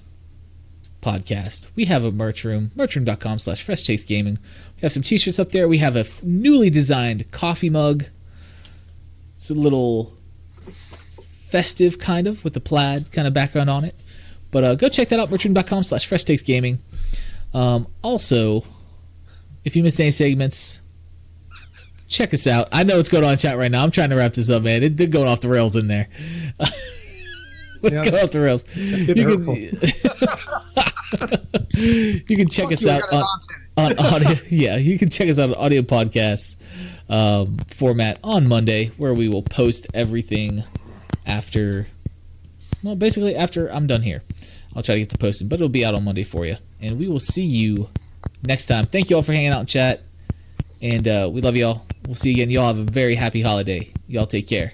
podcast, we have a merch room, merchroom.com/FreshTakesGaming. We have some t-shirts up there. We have a newly designed coffee mug. It's a little festive kind of with a plaid kind of background on it. But go check that out, merchroom.com/FreshTakesGaming. Also, if you missed any segments, check us out. I know what's going on in chat right now. I'm trying to wrap this up, man. They're going off the rails in there. Going off the rails. You can check us out on audio. Yeah, you can check us out on audio podcast format on Monday, where we will post everything after. Well, basically after I'm done here. I'll try to get the posting, but it'll be out on Monday for you. And we will see you next time. Thank you all for hanging out in chat. And we love y'all. We'll see you again. Y'all have a very happy holiday. Y'all take care.